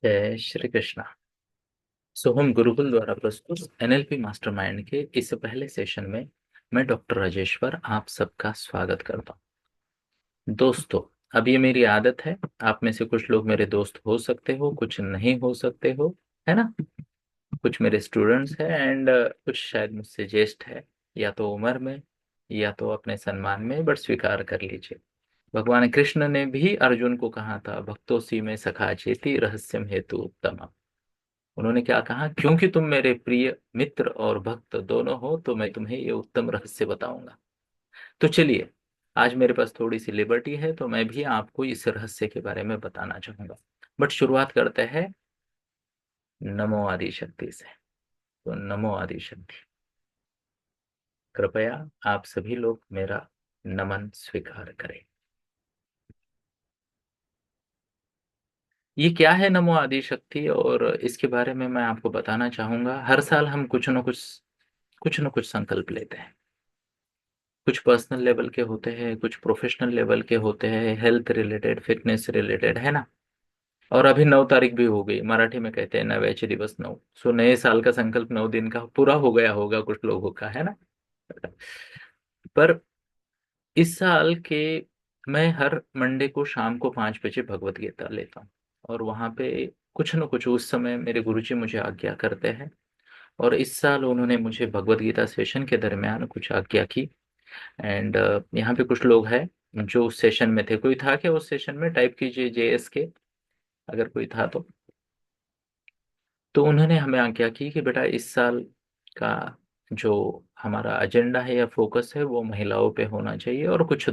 जय श्री कृष्णा। सोहम गुरुकुल द्वारा प्रस्तुत एनएलपी मास्टरमाइंड के इस पहले सेशन में मैं डॉक्टर राजेश्वर आप सबका स्वागत करता हूं। दोस्तों, अब ये मेरी आदत है। आप में से कुछ लोग मेरे दोस्त हो सकते हो, कुछ नहीं हो सकते हो, है ना। कुछ मेरे स्टूडेंट्स हैं एंड कुछ शायद मुझसे ज्येष्ठ है, या तो उम्र में या तो अपने सम्मान में, बट स्वीकार कर लीजिए। भगवान कृष्ण ने भी अर्जुन को कहा था, भक्तों सी में सखा चेती रहस्यम हेतु उत्तम। उन्होंने क्या कहा, क्योंकि तुम मेरे प्रिय मित्र और भक्त दोनों हो तो मैं तुम्हें ये उत्तम रहस्य बताऊंगा। तो चलिए, आज मेरे पास थोड़ी सी लिबर्टी है तो मैं भी आपको इस रहस्य के बारे में बताना चाहूंगा। बट शुरुआत करते हैं नमो आदि शक्ति से। तो नमो आदि शक्ति, कृपया आप सभी लोग मेरा नमन स्वीकार करें। ये क्या है नमो आदि शक्ति, और इसके बारे में मैं आपको बताना चाहूंगा। हर साल हम कुछ न कुछ संकल्प लेते हैं। कुछ पर्सनल लेवल के होते हैं, कुछ प्रोफेशनल लेवल के होते हैं, हेल्थ रिलेटेड, फिटनेस रिलेटेड, है ना। और अभी 9 तारीख भी हो गई, मराठी में कहते हैं नव्याचे दिवस नऊ। सो नए साल का संकल्प 9 दिन का पूरा हो गया होगा कुछ लोगों का, है ना। पर इस साल के मैं हर मंडे को शाम को 5 बजे भगवत गीता लेता हूँ। और वहाँ पे कुछ न कुछ उस समय मेरे गुरुजी मुझे आज्ञा करते हैं। और इस साल उन्होंने मुझे भगवत गीता सेशन के दरमियान कुछ आज्ञा की। एंड यहाँ पे कुछ लोग हैं जो उस सेशन में थे। कोई था क्या उस सेशन में? टाइप कीजिए JS के, अगर कोई था तो उन्होंने हमें आज्ञा की कि बेटा इस साल का जो हमारा एजेंडा है या फोकस है वो महिलाओं पे होना चाहिए और कुछ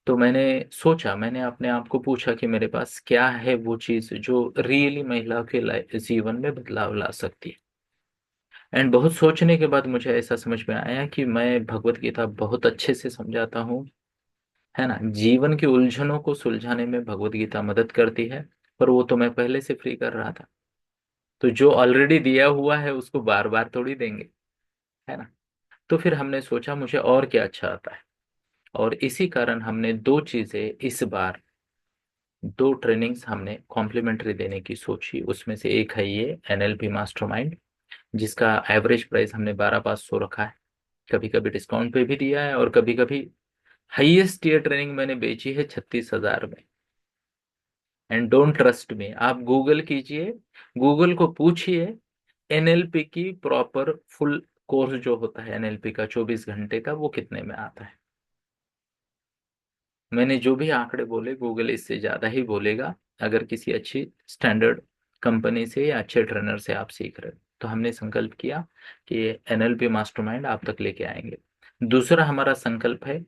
तो मैंने सोचा, मैंने अपने आप को पूछा कि मेरे पास क्या है वो चीज़ जो रियली महिलाओं के जीवन में बदलाव ला सकती है। एंड बहुत सोचने के बाद मुझे ऐसा समझ में आया कि मैं भगवत गीता बहुत अच्छे से समझाता हूँ, है ना। जीवन की उलझनों को सुलझाने में भगवत गीता मदद करती है। पर वो तो मैं पहले से फ्री कर रहा था। तो जो ऑलरेडी दिया हुआ है उसको बार बार थोड़ी देंगे, है ना। तो फिर हमने सोचा मुझे और क्या अच्छा आता है। और इसी कारण हमने दो चीजें इस बार, दो ट्रेनिंग्स हमने कॉम्प्लीमेंट्री देने की सोची। उसमें से एक है ये NLP मास्टरमाइंड, जिसका एवरेज प्राइस हमने 12,500 रखा है। कभी कभी डिस्काउंट पे भी दिया है और कभी कभी हाईएस्ट ईयर ट्रेनिंग मैंने बेची है 36,000 में। एंड डोंट ट्रस्ट मी, आप गूगल कीजिए, गूगल को पूछिए NLP की प्रॉपर फुल कोर्स जो होता है NLP का 24 घंटे का, वो कितने में आता है। मैंने जो भी आंकड़े बोले गूगल इससे ज्यादा ही बोलेगा, अगर किसी अच्छी स्टैंडर्ड कंपनी से या अच्छे ट्रेनर से आप सीख रहे हो। तो हमने संकल्प किया कि NLP मास्टरमाइंड आप तक लेके आएंगे। दूसरा हमारा संकल्प है,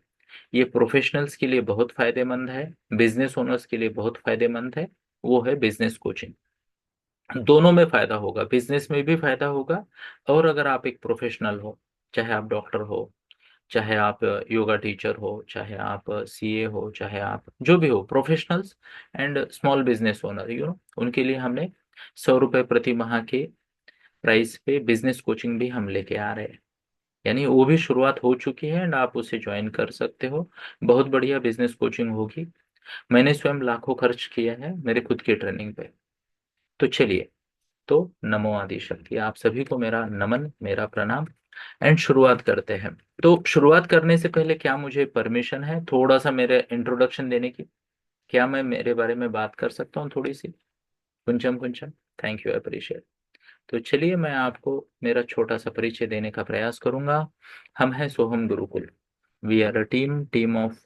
ये प्रोफेशनल्स के लिए बहुत फायदेमंद है, बिजनेस ओनर्स के लिए बहुत फायदेमंद है। वो है बिजनेस कोचिंग। दोनों में फायदा होगा, बिजनेस में भी फायदा होगा। और अगर आप एक प्रोफेशनल हो, चाहे आप डॉक्टर हो, चाहे आप योगा टीचर हो, चाहे आप CA हो, चाहे आप जो भी हो, professionals and small business owner, उनके लिए हमने 100 रुपये प्रति माह के प्राइस पे बिजनेस कोचिंग भी हम लेके आ रहे हैं। यानी वो भी शुरुआत हो चुकी है एंड आप उसे ज्वाइन कर सकते हो। बहुत बढ़िया बिजनेस कोचिंग होगी। मैंने स्वयं लाखों खर्च किए हैं मेरे खुद की ट्रेनिंग पे। तो चलिए, तो नमो आदि शक्ति, आप सभी को मेरा नमन, मेरा प्रणाम। एंड शुरुआत करते हैं। तो शुरुआत करने से पहले क्या मुझे परमिशन है थोड़ा सा मेरे इंट्रोडक्शन देने की? क्या मैं मेरे बारे में बात कर सकता हूँ थोड़ी सी? कुंचम कुंचम, थैंक यू, अप्रिशिएट। तो चलिए, मैं आपको मेरा छोटा सा परिचय देने का प्रयास करूंगा। हम हैं Soham Gurukul. We are a team of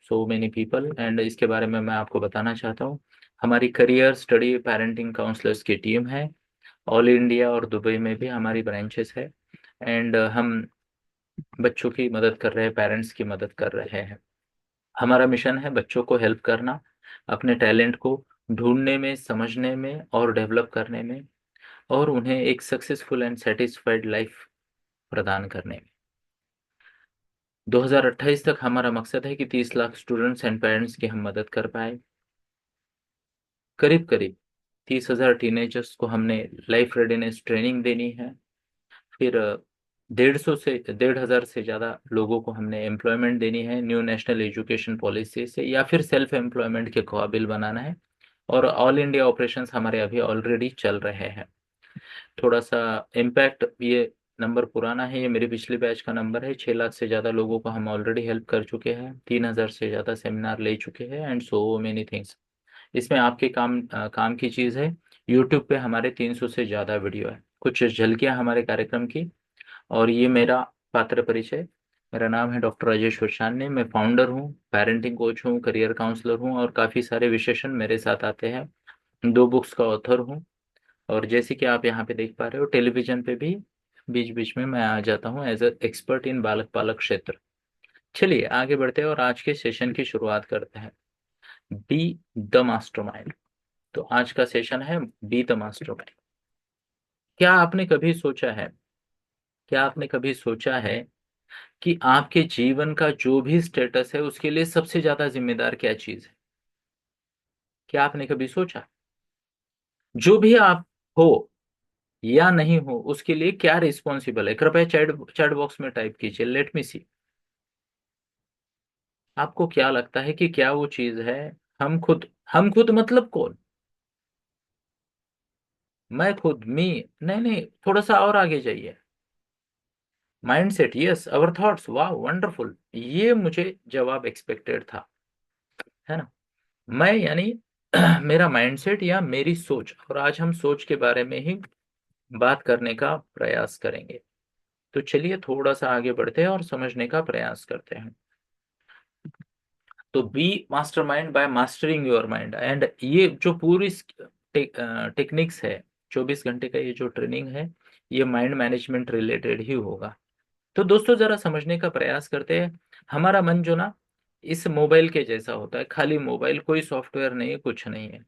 so many people, and इसके बारे में मैं आपको बताना चाहता हूँ। हमारी करियर स्टडी पेरेंटिंग काउंसलर्स की टीम है। ऑल इंडिया और दुबई में भी हमारी ब्रांचेस है। एंड हम बच्चों की मदद कर रहे हैं, पेरेंट्स की मदद कर रहे हैं। हमारा मिशन है बच्चों को हेल्प करना, अपने टैलेंट को ढूंढने में, समझने में और डेवलप करने में, और उन्हें एक सक्सेसफुल एंड सेटिस्फाइड लाइफ प्रदान करने में। 2028 तक हमारा मकसद है कि 30 लाख स्टूडेंट्स एंड पेरेंट्स की हम मदद कर पाए। करीब करीब 30,000 टीनेजर्स को हमने लाइफ रेडीनेस ट्रेनिंग देनी है। फिर 1,500 से 1,500 से ज़्यादा लोगों को हमने एम्प्लॉयमेंट देनी है न्यू नेशनल एजुकेशन पॉलिसी से, या फिर सेल्फ एम्प्लॉयमेंट के काबिल बनाना है। और ऑल इंडिया ऑपरेशंस हमारे अभी ऑलरेडी चल रहे हैं। थोड़ा सा इम्पैक्ट, ये नंबर पुराना है, ये मेरी पिछली बैच का नंबर है। 6 लाख से ज़्यादा लोगों को हम ऑलरेडी हेल्प कर चुके हैं, 3,000 से ज़्यादा सेमिनार ले चुके हैं, एंड सो मेनी थिंग्स। इसमें आपके काम की चीज़ है। यूट्यूब पे हमारे 300 से ज़्यादा वीडियो है, कुछ झलकियाँ हमारे कार्यक्रम की। और ये मेरा पात्र परिचय। मेरा नाम है डॉक्टर राजेश वरसाने, मैं फाउंडर हूँ, पेरेंटिंग कोच हूँ, करियर काउंसलर हूँ, और काफ़ी सारे विशेषण मेरे साथ आते हैं। 2 बुक्स का ऑथर हूँ। और जैसे कि आप यहाँ पे देख पा रहे हो, टेलीविजन पे भी बीच बीच में मैं आ जाता हूँ एज ए एक्सपर्ट इन बालक पालक क्षेत्र। चलिए आगे बढ़ते हैं और आज के सेशन की शुरुआत करते हैं। Be the mastermind. तो आज का सेशन है बी द मास्टरमाइंड। क्या आपने कभी सोचा है, क्या आपने कभी सोचा है कि आपके जीवन का जो भी स्टेटस है उसके लिए सबसे ज्यादा जिम्मेदार क्या चीज है? क्या आपने कभी सोचा, जो भी आप हो या नहीं हो उसके लिए क्या रिस्पॉन्सिबल है? कृपया चैट चैट बॉक्स में टाइप कीजिए, लेट मी सी। आपको क्या लगता है कि क्या वो चीज है? हम खुद मतलब कौन? मैं खुद, मी? नहीं नहीं, थोड़ा सा और आगे जाइए। माइंडसेट, यस, अवर थॉट्स, वाह वंडरफुल, ये मुझे जवाब एक्सपेक्टेड था, है ना। मैं यानी मेरा माइंडसेट या मेरी सोच, और आज हम सोच के बारे में ही बात करने का प्रयास करेंगे। तो चलिए थोड़ा सा आगे बढ़ते हैं और समझने का प्रयास करते हैं। तो be mastermind by mastering your mind, and ये जो पूरी टेक्निक्स है, 24 घंटे का ये जो ट्रेनिंग है, ये माइंड मैनेजमेंट रिलेटेड ही होगा। तो दोस्तों जरा समझने का प्रयास करते हैं। हमारा मन जो ना, इस मोबाइल के जैसा होता है, खाली मोबाइल, कोई सॉफ्टवेयर नहीं है, कुछ नहीं है।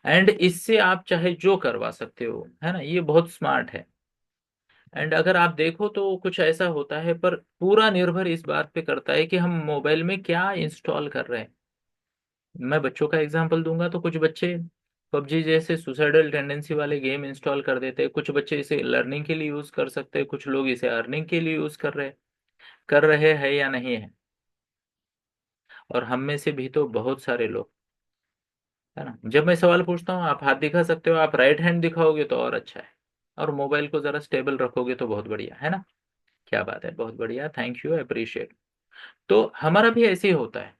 एंड इससे आप चाहे जो करवा सकते हो, है ना, ये बहुत स्मार्ट है। एंड अगर आप देखो तो कुछ ऐसा होता है, पर पूरा निर्भर इस बात पे करता है कि हम मोबाइल में क्या इंस्टॉल कर रहे हैं। मैं बच्चों का एग्जांपल दूंगा तो कुछ बच्चे पबजी जैसे सुसाइडल टेंडेंसी वाले गेम इंस्टॉल कर देते हैं, कुछ बच्चे इसे लर्निंग के लिए यूज कर सकते हैं, कुछ लोग इसे अर्निंग के लिए यूज कर रहे हैं या नहीं है। और हम में से भी तो बहुत सारे लोग, है ना, जब मैं सवाल पूछता हूँ आप हाथ दिखा सकते हो, आप राइट हैंड दिखाओगे तो और अच्छा है, और मोबाइल को जरा स्टेबल रखोगे तो बहुत बढ़िया, है ना। क्या बात है, बहुत बढ़िया, थैंक यू, अप्रिशिएट। तो हमारा भी ऐसे ही होता है।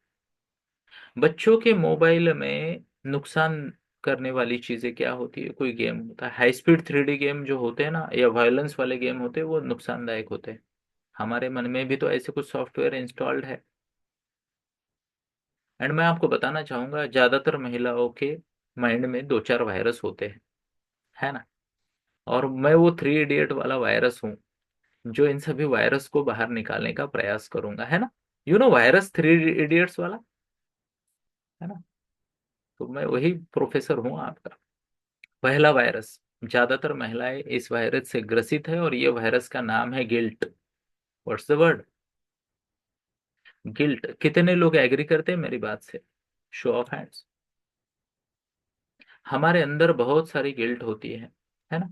बच्चों के मोबाइल में नुकसान करने वाली चीजें क्या होती है? कोई गेम होता है, हाई स्पीड 3D गेम जो होते हैं ना, या वायलेंस वाले गेम होते हैं, वो नुकसानदायक होते हैं। हमारे मन में भी तो ऐसे कुछ सॉफ्टवेयर इंस्टॉल्ड है। एंड मैं आपको बताना चाहूंगा, ज्यादातर महिलाओं के माइंड में 2-4 वायरस होते हैं, है ना। और मैं वो 3 इडियट वाला वायरस हूँ, जो इन सभी वायरस को बाहर निकालने का प्रयास करूंगा, है ना। यू नो वायरस 3 इडियट्स वाला, है ना। तो मैं वही प्रोफेसर हूँ आपका। पहला वायरस, ज्यादातर महिलाएं इस वायरस से ग्रसित है, और ये वायरस का नाम है guilt. What's the word? Guilt. कितने लोग एग्री करते हैं मेरी बात से? Show off hands. हमारे अंदर बहुत सारी गिल्ट होती है ना।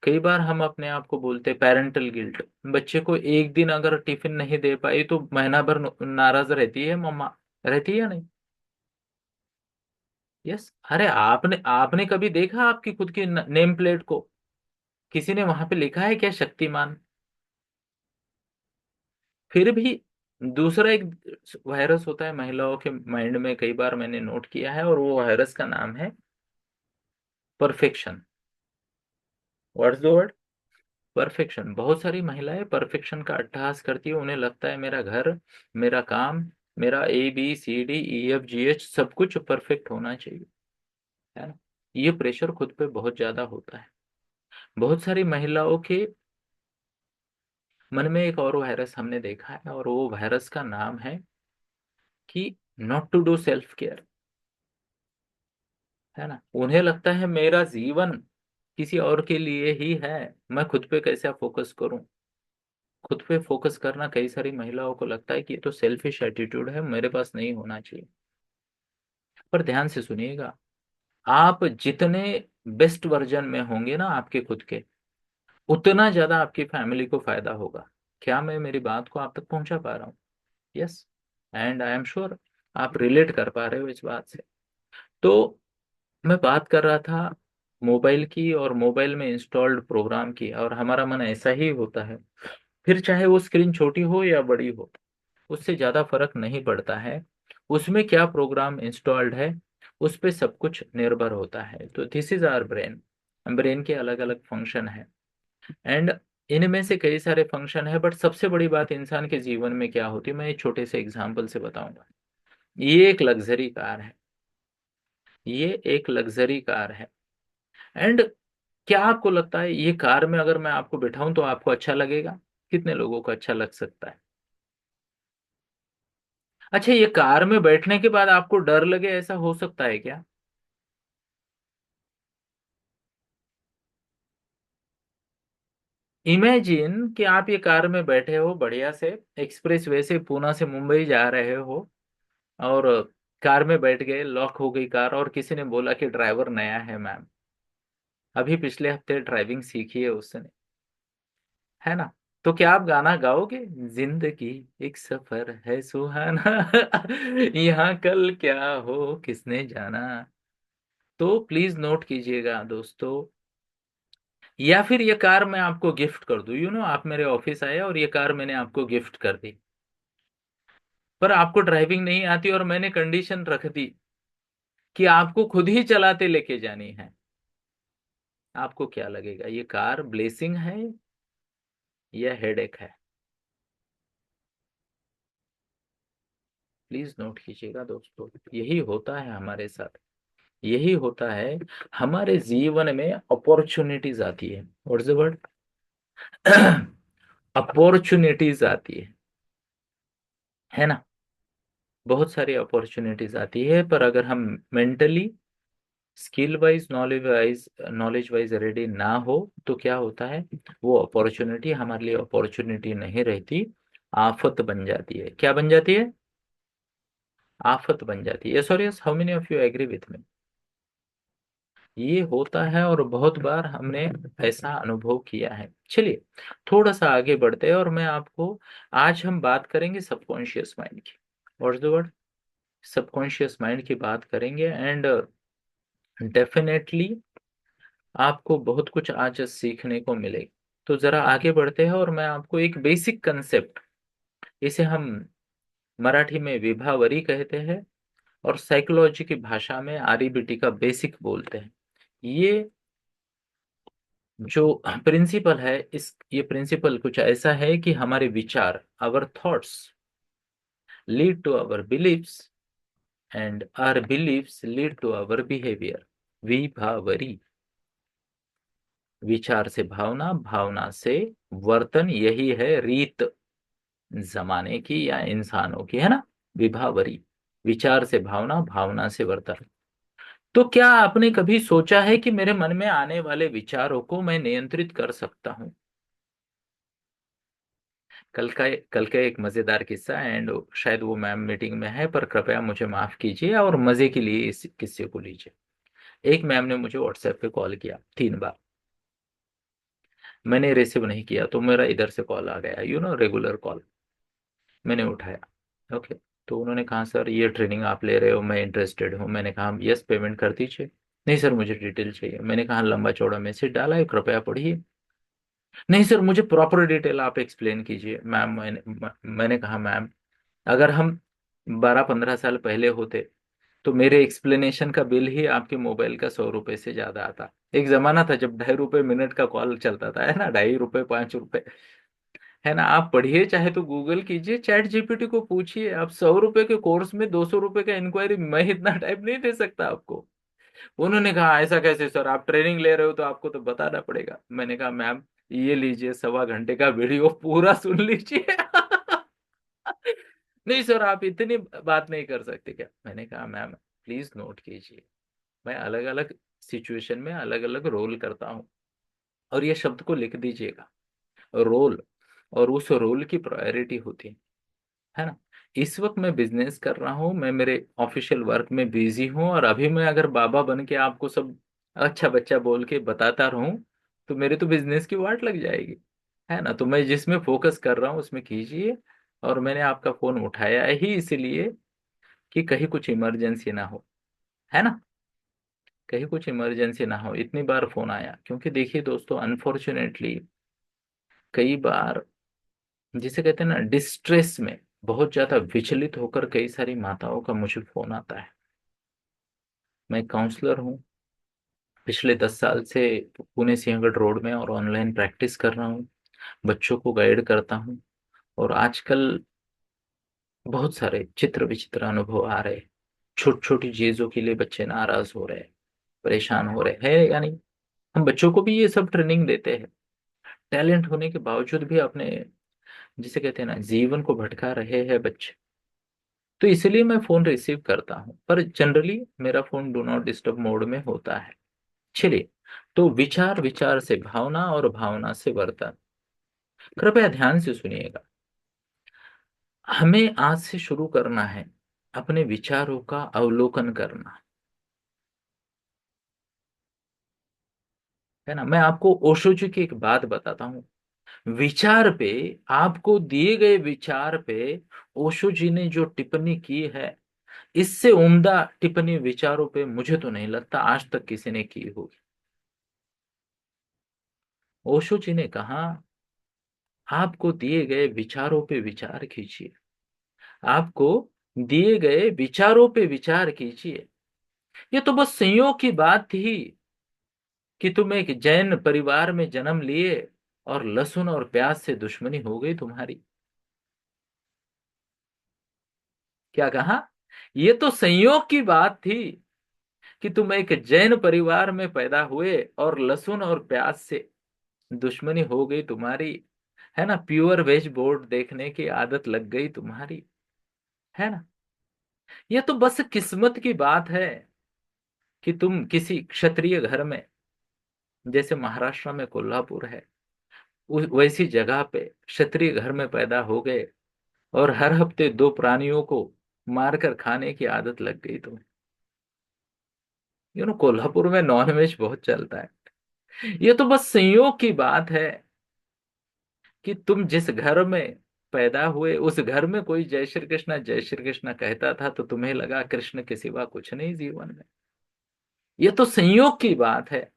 कई बार हम अपने आप को बोलते हैं पेरेंटल गिल्ट। बच्चे को एक दिन अगर टिफिन नहीं दे पाई तो महीना भर नाराज रहती है मम्मा, रहती है या नहीं? यस। अरे आपने आपने कभी देखा आपकी खुद की नेम प्लेट को? किसी ने वहां पे लिखा है क्या शक्तिमान? फिर भी दूसरा एक वायरस होता है महिलाओं के माइंड में, कई बार मैंने नोट किया है, और वो वायरस का नाम है perfection. What's the word? Perfection. बहुत सारी महिलाएं परफेक्शन का अट्टहास करती है, उन्हें लगता है मेरा घर, मेरा काम, मेरा ABCDEFGH सब कुछ परफेक्ट होना चाहिए, है ना। ये प्रेशर खुद पे बहुत ज्यादा होता है। बहुत सारी महिलाओं के मन में एक और वायरस हमने देखा है, और वो वायरस का नाम है कि not to do self care, है ना। उन्हें लगता है मेरा जीवन किसी और के लिए ही है, मैं खुद पे कैसे फोकस करूं। खुद पे फोकस करना कई सारी महिलाओं को लगता है कि ये तो सेल्फिश एटीट्यूड है, मेरे पास नहीं होना चाहिए। पर ध्यान से सुनिएगा, आप जितने बेस्ट वर्जन में होंगे ना आपके खुद के, उतना ज्यादा आपकी फैमिली को फायदा होगा। क्या मैं मेरी बात को आप तक पहुंचा पा रहा हूँ? Yes. And I am sure आप रिलेट कर पा रहे हो इस बात से। तो मैं बात कर रहा था मोबाइल की, और मोबाइल में इंस्टॉल्ड प्रोग्राम की, और हमारा मन ऐसा ही होता है। फिर चाहे वो स्क्रीन छोटी हो या बड़ी हो, उससे ज़्यादा फर्क नहीं पड़ता है। उसमें क्या प्रोग्राम इंस्टॉल्ड है, उस पे सब कुछ निर्भर होता है। तो this is our brain. Brain के अलग अलग फंक्शन है, एंड इनमें से कई सारे फंक्शन है, बट सबसे बड़ी बात इंसान के जीवन में क्या होती है, मैं एक छोटे से एग्जांपल से बताऊंगा। ये एक लग्जरी कार है। ये एक लग्जरी कार है। एंड क्या आपको लगता है ये कार में अगर मैं आपको बिठाऊं तो आपको अच्छा लगेगा? कितने लोगों को अच्छा लग सकता है? अच्छा, ये कार में बैठने के बाद आपको डर लगे, ऐसा हो सकता है क्या? इमेजिन कि आप ये कार में बैठे हो बढ़िया से, एक्सप्रेस वे से पूना से मुंबई जा रहे हो, और कार में बैठ गए, लॉक हो गई कार, और किसी ने बोला कि ड्राइवर नया है मैम, अभी पिछले हफ्ते ड्राइविंग सीखी है उसने, है ना? तो क्या आप गाना गाओगे? जिंदगी एक सफर है सुहाना, यहाँ कल क्या हो किसने जाना। तो प्लीज नोट कीजिएगा दोस्तों। या फिर ये कार मैं आपको गिफ्ट कर दूं, आप मेरे ऑफिस आए और ये कार मैंने आपको गिफ्ट कर दी, पर आपको ड्राइविंग नहीं आती, और मैंने कंडीशन रख दी कि आपको खुद ही चलाते लेके जानी है। आपको क्या लगेगा, ये कार ब्लेसिंग है या हेडेक है? प्लीज नोट कीजिएगा दोस्तों, यही होता है हमारे साथ। यही होता है हमारे जीवन में। अपॉर्चुनिटीज आती है, व्हाट्स द वर्ड? अपॉर्चुनिटीज आती है ना? बहुत सारी अपॉर्चुनिटीज आती है, पर अगर हम mentally, skill wise, knowledge wise ready ना हो, तो क्या होता है, वो अपॉर्चुनिटी हमारे लिए अपॉर्चुनिटी नहीं रहती, आफत बन जाती है। क्या बन जाती है? आफत बन जाती है। Sorry, how many of you agree with me? ये होता है, और बहुत बार हमने ऐसा अनुभव किया है। चलिए थोड़ा सा आगे बढ़ते हैं, और मैं आपको, आज हम बात करेंगे सबकॉन्शियस माइंड की। What's the word? Subconscious mind की बात करेंगे, एंड डेफिनेटली आपको बहुत कुछ आज सीखने को मिलेगा। तो जरा आगे बढ़ते हैं, और मैं आपको एक बेसिक कंसेप्ट, इसे हम मराठी में विभावरी कहते हैं, और साइकोलॉजी की भाषा में आरईबीटी का बेसिक बोलते हैं। ये जो प्रिंसिपल है, इस ये प्रिंसिपल कुछ ऐसा है कि हमारे विचार, our thoughts lead to our beliefs, and our beliefs lead to our behaviour. विभावरी। विचार से भावना, भावना से वर्तन, यही है रीत जमाने की या इंसानों की, है ना? विभावरी। विचार से भावना, भावना से वर्तन। तो क्या आपने कभी सोचा है कि मेरे मन में आने वाले विचारों को मैं नियंत्रित कर सकता हूं? कल का एक मजेदार किस्सा, एंड शायद वो मैम मीटिंग में है, पर कृपया मुझे माफ कीजिए और मजे के लिए इस किस्से को लीजिए। एक मैम ने मुझे व्हाट्सएप पे कॉल किया 3 बार। मैंने रिसीव नहीं किया, तो मेरा इधर से कॉल आ गया, रेगुलर कॉल। मैंने उठाया। ओके। तो उन्होंने कहा, सर ये ट्रेनिंग आप ले रहे हो, मैं इंटरेस्टेड हूँ। मैंने कहा यस, पेमेंट कर दीजिए। नहीं सर, मुझे डिटेल चाहिए। मैंने कहा लंबा चौड़ा मैसेज डाला है, कृपया पढ़िए। नहीं सर, मुझे प्रॉपर डिटेल आप एक्सप्लेन कीजिए। मैम, मैंने कहा मैम, अगर हम 12-15 साल पहले होते, तो मेरे एक्सप्लेनेशन का बिल ही आपके मोबाइल का 100 रुपए से ज्यादा आता। एक जमाना था जब 2.5 रुपए मिनट का कॉल चलता था, है ना? 2.5 रुपए, 5 रुपए, है ना? आप पढ़िए, चाहे तो गूगल कीजिए, चैट जीपीटी को पूछिए। आप 100 रुपए के कोर्स में 200 रुपए का इंक्वायरी, मैं इतना टाइम नहीं दे सकता आपको। उन्होंने कहा ऐसा कैसे सर, आप ट्रेनिंग ले रहे हो तो आपको तो बताना पड़ेगा। मैंने कहा मैम, ये लीजिए 1.25 घंटे का वीडियो, पूरा सुन लीजिए। नहीं सर, आप इतनी बात नहीं कर सकते क्या? मैंने कहा मैम, प्लीज नोट कीजिए, मैं अलग अलग सिचुएशन में अलग अलग रोल करता हूँ, और ये शब्द को लिख दीजिएगा, रोल, और उस रोल की प्रायोरिटी होती है ना? इस वक्त मैं बिजनेस कर रहा हूँ, मैं मेरे ऑफिशियल वर्क में बिजी हूँ, और अभी मैं अगर बाबा बन के आपको सब अच्छा बच्चा बोल के बताता रहूं, तो मेरे तो बिजनेस की वाट लग जाएगी, है ना? तो मैं जिसमें फोकस कर रहा हूँ उसमें कीजिए। और मैंने आपका फोन उठाया ही इसलिए कि कहीं कुछ इमरजेंसी ना हो, है ना? कहीं कुछ इमरजेंसी ना हो, इतनी बार फोन आया। क्योंकि देखिए दोस्तों, अनफॉर्चुनेटली कई बार जिसे कहते हैं ना डिस्ट्रेस में बहुत ज्यादा विचलित होकर कई सारी माताओं का मुझे फोन आता है। मैं काउंसलर हूँ, पिछले 10 साल से पुणे सिंहगढ़ रोड में और ऑनलाइन प्रैक्टिस कर रहा हूँ, बच्चों को गाइड करता हूँ। और आजकल बहुत सारे चित्र विचित्र अनुभव आ रहे हैं। छोटी छोटी चीजों के लिए बच्चे नाराज हो रहे हैं, परेशान हो रहे हैं, यानी हम बच्चों को भी ये सब ट्रेनिंग देते हैं। टैलेंट होने के बावजूद भी अपने जिसे कहते हैं ना जीवन को भटका रहे हैं बच्चे। तो इसलिए मैं फोन रिसीव करता हूँ, पर जनरली मेरा phone do not disturb mode में होता है। चलिए, तो विचार, विचार से भावना और भावना से वर्तन। कृपया ध्यान से सुनिएगा। हमें आज से शुरू करना है अपने विचारों का अवलोकन करना, है ना। मैं आपको ओशो जी की एक बात बताता हूँ। विचार पे, आपको दिए गए विचार पे ओशो जी ने जो टिप्पणी की है, इससे उम्दा टिप्पणी विचारों पे मुझे तो नहीं लगता आज तक किसी ने की होगी। ओशो जी ने कहा, आपको दिए गए विचारों पे विचार कीजिए, आपको दिए गए विचारों पे विचार कीजिए। ये तो बस संयोग की बात थी कि तुम एक जैन परिवार में जन्म लिए और लहसुन और प्याज से दुश्मनी हो गई तुम्हारी। क्या कहा? ये तो संयोग की बात थी कि तुम एक जैन परिवार में पैदा हुए और लहसुन और प्याज से दुश्मनी हो गई तुम्हारी, है ना। प्योर वेज बोर्ड देखने की आदत लग गई तुम्हारी, है ना। ये तो बस किस्मत की बात है कि तुम किसी क्षत्रिय घर में, जैसे महाराष्ट्र में कोल्हापुर है, वैसी जगह पे क्षत्रिय घर में पैदा हो गए और हर हफ्ते दो प्राणियों को मारकर खाने की आदत लग गई तुम्हें। कोल्हापुर में नॉनवेज बहुत चलता है। ये तो बस संयोग की बात है कि तुम जिस घर में पैदा हुए उस घर में कोई जय श्री कृष्ण कहता था, तो तुम्हें लगा कृष्ण के सिवा कुछ नहीं जीवन में। ये तो संयोग की बात है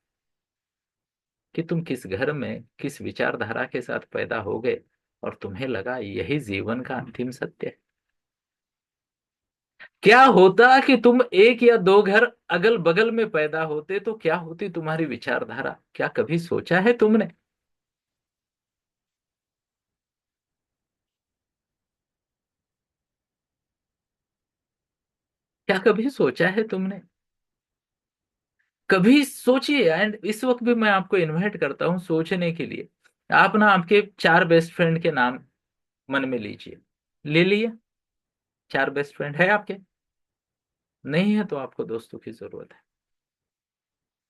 कि तुम किस घर में किस विचारधारा के साथ पैदा हो गए और तुम्हें लगा यही जीवन का अंतिम सत्य है। क्या होता कि तुम एक या दो घर अगल बगल में पैदा होते, तो क्या होती तुम्हारी विचारधारा? क्या कभी सोचा है तुमने? क्या कभी सोचा है तुमने? कभी सोचिए। एंड इस वक्त भी मैं आपको इनवाइट करता हूं सोचने के लिए। आप ना आपके चार बेस्ट फ्रेंड के नाम मन में लीजिए। ले लिए? चार बेस्ट फ्रेंड है आपके? नहीं है तो आपको दोस्तों की जरूरत है।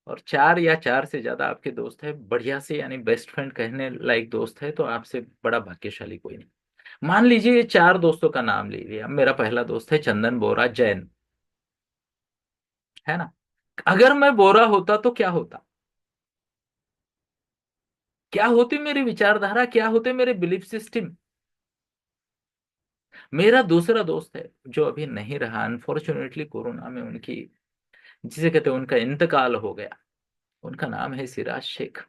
और चार या चार से ज्यादा आपके दोस्त है बढ़िया से, यानी बेस्ट फ्रेंड कहने लायक दोस्त है, तो आपसे बड़ा भाग्यशाली कोई नहीं। मान लीजिए ये चार दोस्तों का नाम ले लिया। मेरा पहला दोस्त है चंदन बोरा जैन, है ना। अगर मैं बोरा होता तो क्या होता? क्या होती मेरी विचारधारा, क्या होते मेरे बिलीफ सिस्टम? मेरा दूसरा दोस्त है जो अभी नहीं रहा, अनफॉर्चुनेटली कोरोना में उनकी जिसे कहते हैं उनका इंतकाल हो गया। उनका नाम है सिराज शेख।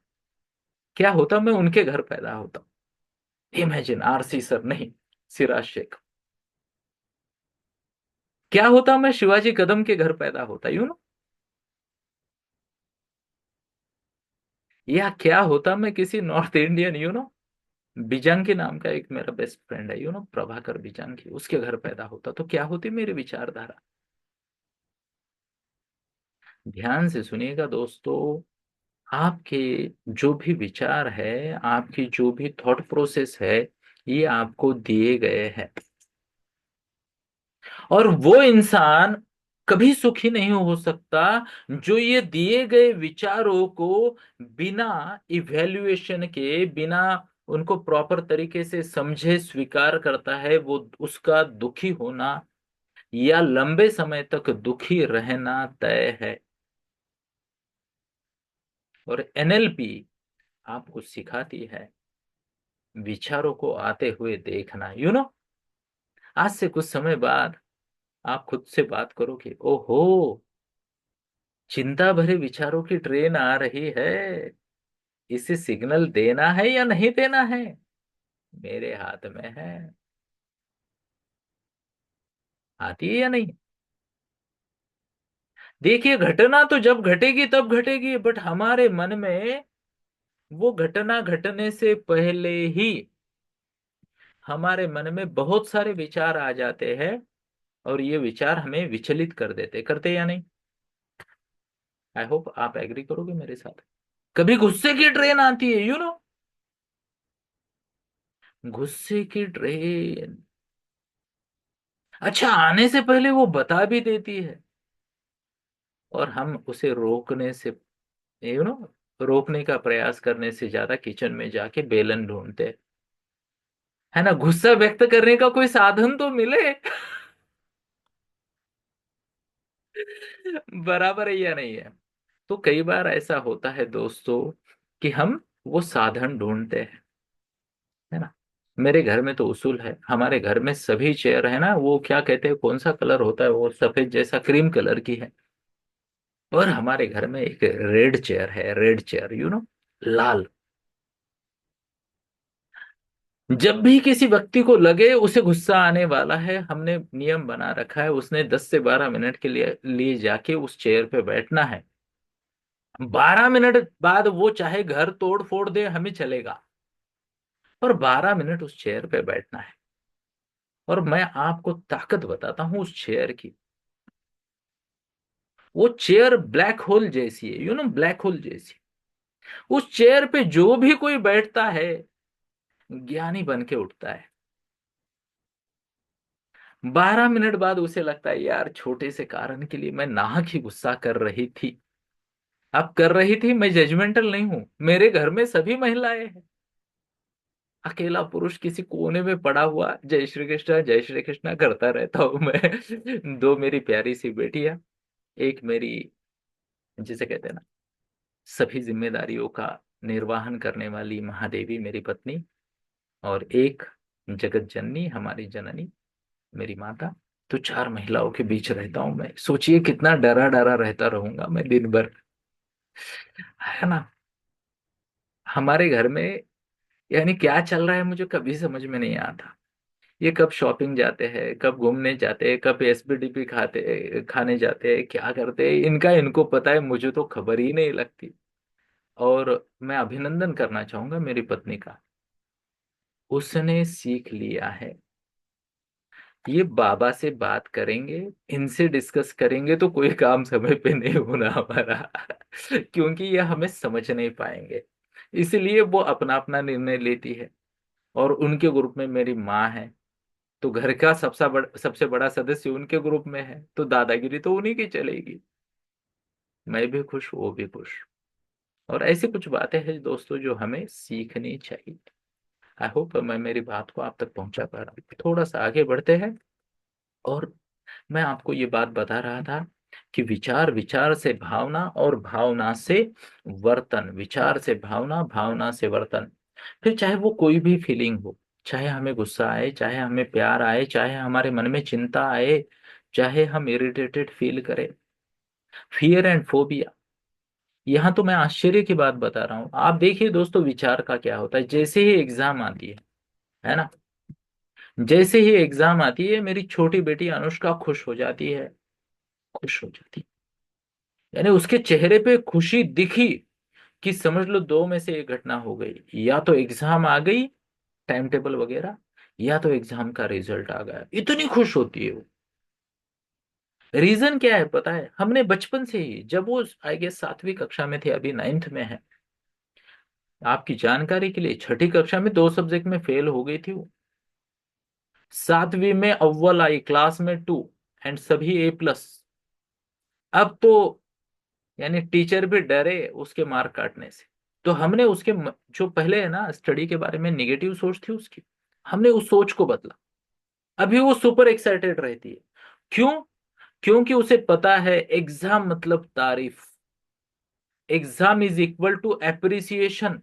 क्या होता मैं उनके घर पैदा होता? इमेजिन, आरसी सर नहीं, सिराज शेख। क्या होता मैं शिवाजी कदम के घर पैदा होता, या क्या होता मैं किसी नॉर्थ इंडियन, बिजांकी नाम का एक मेरा बेस्ट फ्रेंड है, प्रभाकर बिजांकी, उसके घर पैदा होता, तो क्या होती मेरी विचारधारा? ध्यान से सुनिएगा दोस्तों। आपके जो भी विचार है, आपकी जो भी थॉट प्रोसेस है, ये आपको दिए गए हैं। और वो इंसान कभी सुखी नहीं हो सकता जो ये दिए गए विचारों को बिना इवैल्यूएशन के, बिना उनको प्रॉपर तरीके से समझे स्वीकार करता है। वो उसका दुखी होना या लंबे समय तक दुखी रहना तय है। और एनएलपी आपको सिखाती है विचारों को आते हुए देखना। आज से कुछ समय बाद आप खुद से बात करो कि ओहो, चिंता भरे विचारों की ट्रेन आ रही है, इसे सिग्नल देना है या नहीं देना है, मेरे हाथ में है। आती है या नहीं? देखिए, घटना तो जब घटेगी तब घटेगी, बट हमारे मन में वो घटना घटने से पहले ही हमारे मन में बहुत सारे विचार आ जाते हैं, और ये विचार हमें विचलित कर देते, करते या नहीं? आई होप आप एग्री करोगे मेरे साथ। कभी गुस्से की ट्रेन आती है, गुस्से की ट्रेन। अच्छा, आने से पहले वो बता भी देती है, और हम उसे रोकने से, यू नो रोकने का प्रयास करने से ज्यादा किचन में जाके बेलन ढूंढते हैं। है ना, गुस्सा व्यक्त करने का कोई साधन तो मिले। बराबर है या नहीं है? तो कई बार ऐसा होता है दोस्तों कि हम वो साधन ढूंढते हैं, है ना। मेरे घर में तो उसूल है, हमारे घर में सभी चेयर है ना, वो क्या कहते हैं, कौन सा कलर होता है, वो सफेद जैसा क्रीम कलर की है। और हमारे घर में एक रेड चेयर है, रेड चेयर, लाल। जब भी किसी व्यक्ति को लगे उसे गुस्सा आने वाला है, हमने नियम बना रखा है, उसने 10 से 12 मिनट के लिए जाके उस चेयर पे बैठना है। 12 मिनट बाद वो चाहे घर तोड़ फोड़ दे, हमें चलेगा, और 12 मिनट उस चेयर पे बैठना है। और मैं आपको ताकत बताता हूं उस चेयर की। वो चेयर ब्लैक होल जैसी है, ब्लैक होल जैसी। उस चेयर पे जो भी कोई बैठता है, ज्ञानी बन के उठता है। 12 मिनट बाद उसे लगता है, यार छोटे से कारण के लिए मैं नाहक ही गुस्सा कर रही थी। अब कर रही थी, मैं जजमेंटल नहीं हूं, मेरे घर में सभी महिलाएं हैं। अकेला पुरुष किसी कोने में पड़ा हुआ जय श्री कृष्णा करता रहता हूं मैं। दो मेरी प्यारी सी बेटियां, एक मेरी, जिसे कहते हैं ना, सभी जिम्मेदारियों का निर्वहन करने वाली महादेवी मेरी पत्नी, और एक जगत जननी हमारी जननी मेरी माता। तो चार महिलाओं के बीच रहता हूं मैं, सोचिए कितना डरा डरा रहता रहूंगा मैं दिन भर, है ना। हमारे घर में यानी क्या चल रहा है मुझे कभी समझ में नहीं आता। ये कब शॉपिंग जाते हैं, कब घूमने जाते हैं, कब एसपीडीपी खाने जाते हैं, क्या करते हैं, इनका इनको पता है, मुझे तो खबर ही नहीं लगती। और मैं अभिनंदन करना चाहूंगा मेरी पत्नी का, उसने सीख लिया है। ये बाबा से बात करेंगे, इनसे डिस्कस करेंगे तो कोई काम समय पे नहीं होना हमारा। क्योंकि ये हमें समझ नहीं पाएंगे, इसलिए वो अपना अपना निर्णय लेती है। और उनके ग्रुप में मेरी माँ है, तो घर का सबसे बड़ा सदस्य उनके ग्रुप में है, तो दादागिरी तो उन्हीं की चलेगी। मैं भी खुश, वो भी खुश। और ऐसी कुछ बातें हैं दोस्तों जो हमें सीखनी चाहिए। आई होप मैं मेरी बात को आप तक पहुंचा पा रहा हूँ। थोड़ा सा आगे बढ़ते हैं। और मैं आपको ये बात बता रहा था कि विचार, विचार से भावना, और भावना से वर्तन, विचार से भावना, भावना से वर्तन। फिर चाहे वो कोई भी फीलिंग हो, चाहे हमें गुस्सा आए, चाहे हमें प्यार आए, चाहे हमारे मन में चिंता आए, चाहे हम इरिटेटेड फील करें, फियर एंड फोबिया। यहाँ तो मैं आश्चर्य की बात बता रहा हूँ। आप देखिए दोस्तों, विचार का क्या होता है, जैसे ही एग्जाम आती है ना, जैसे ही एग्जाम आती है, मेरी छोटी बेटी अनुष्का खुश हो जाती है, खुश हो जाती है। यानी उसके चेहरे पे खुशी दिखी कि समझ लो दो में से एक घटना हो गई, या तो एग्जाम आ गई, टाइम टेबल वगैरह, या तो एग्जाम का रिजल्ट आ गया, इतनी खुश होती है वो। रीजन क्या है पता है? हमने बचपन से ही, जब वो आई गेस 7वीं कक्षा में थे, अभी 9th में है, आपकी जानकारी के लिए, छठी कक्षा में 2 सब्जेक्ट में फेल हो गई थी वो। 7वीं में अव्वल आई, क्लास में 2, एंड सभी A+। अब तो यानी टीचर भी डरे उसके मार्क काटने से। तो हमने जो पहले है ना स्टडी के बारे में निगेटिव सोच थी उसकी, हमने उस सोच को बदला। अभी वो सुपर एक्साइटेड रहती है। क्यों? क्योंकि उसे पता है एग्जाम मतलब तारीफ, exam is equal to appreciation.